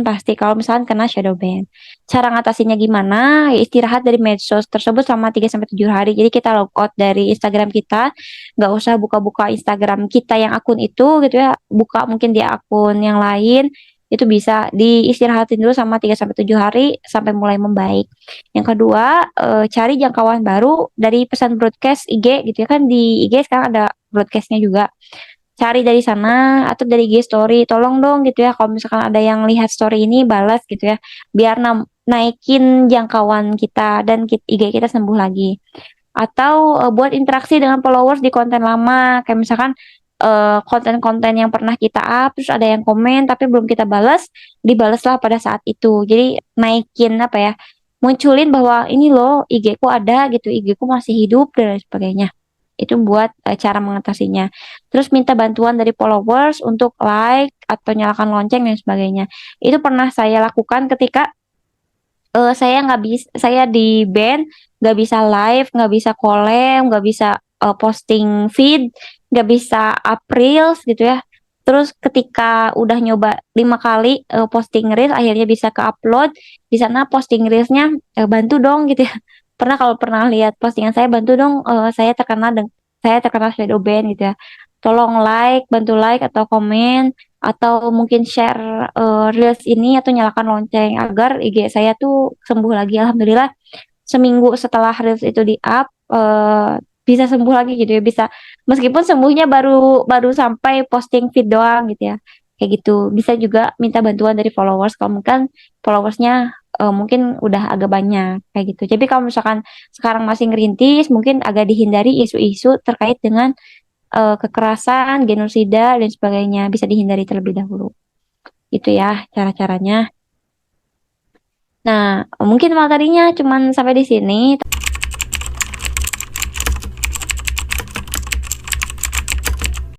pasti kalau misalkan kena shadow ban. Cara ngatasinnya gimana? Ya istirahat dari medsos tersebut selama 3 sampai 7 hari. Jadi kita log out dari Instagram kita, nggak usah buka-buka Instagram kita yang akun itu gitu ya. Buka mungkin di akun yang lain. Itu bisa diistirahatin dulu sama 3 sampai 7 hari sampai mulai membaik. Yang kedua, cari jangkauan baru dari pesan broadcast IG gitu ya, kan di IG sekarang ada broadcastnya juga. Cari dari sana atau dari IG story, tolong dong gitu ya kalau misalkan ada yang lihat story ini balas gitu ya, biar naikin jangkauan kita dan IG kita sembuh lagi. Atau buat interaksi dengan followers di konten lama, kayak misalkan konten-konten yang pernah kita up terus ada yang komen tapi belum kita balas, dibalaslah pada saat itu. Jadi naikin apa ya, munculin bahwa ini loh IG ku ada gitu, IG ku masih hidup dan lain sebagainya. Itu buat cara mengatasinya. Terus minta bantuan dari followers untuk like atau nyalakan lonceng dan sebagainya. Itu pernah saya lakukan ketika saya nggak bisa, saya di ban, nggak bisa live, nggak bisa collab, nggak bisa posting feed, nggak bisa up reels gitu ya. Terus ketika udah nyoba 5 kali posting reels, akhirnya bisa ke upload. Di sana posting reelsnya bantu dong gitu ya. Pernah kalau pernah lihat postingan saya, bantu dong, saya terkena shadow ban gitu ya. Tolong like, bantu like atau komen atau mungkin share reels ini atau nyalakan lonceng agar IG saya tuh sembuh lagi. Alhamdulillah seminggu setelah reels itu di up bisa sembuh lagi gitu ya, bisa meskipun sembuhnya baru baru sampai posting feed doang gitu ya, kayak gitu. Bisa juga minta bantuan dari followers kalau mungkin followersnya mungkin udah agak banyak kayak gitu. Jadi kalau misalkan sekarang masih ngerintis, mungkin agak dihindari isu-isu terkait dengan kekerasan, genosida dan sebagainya, bisa dihindari terlebih dahulu. Itu ya cara-caranya. Nah, mungkin materinya cuman sampai di sini.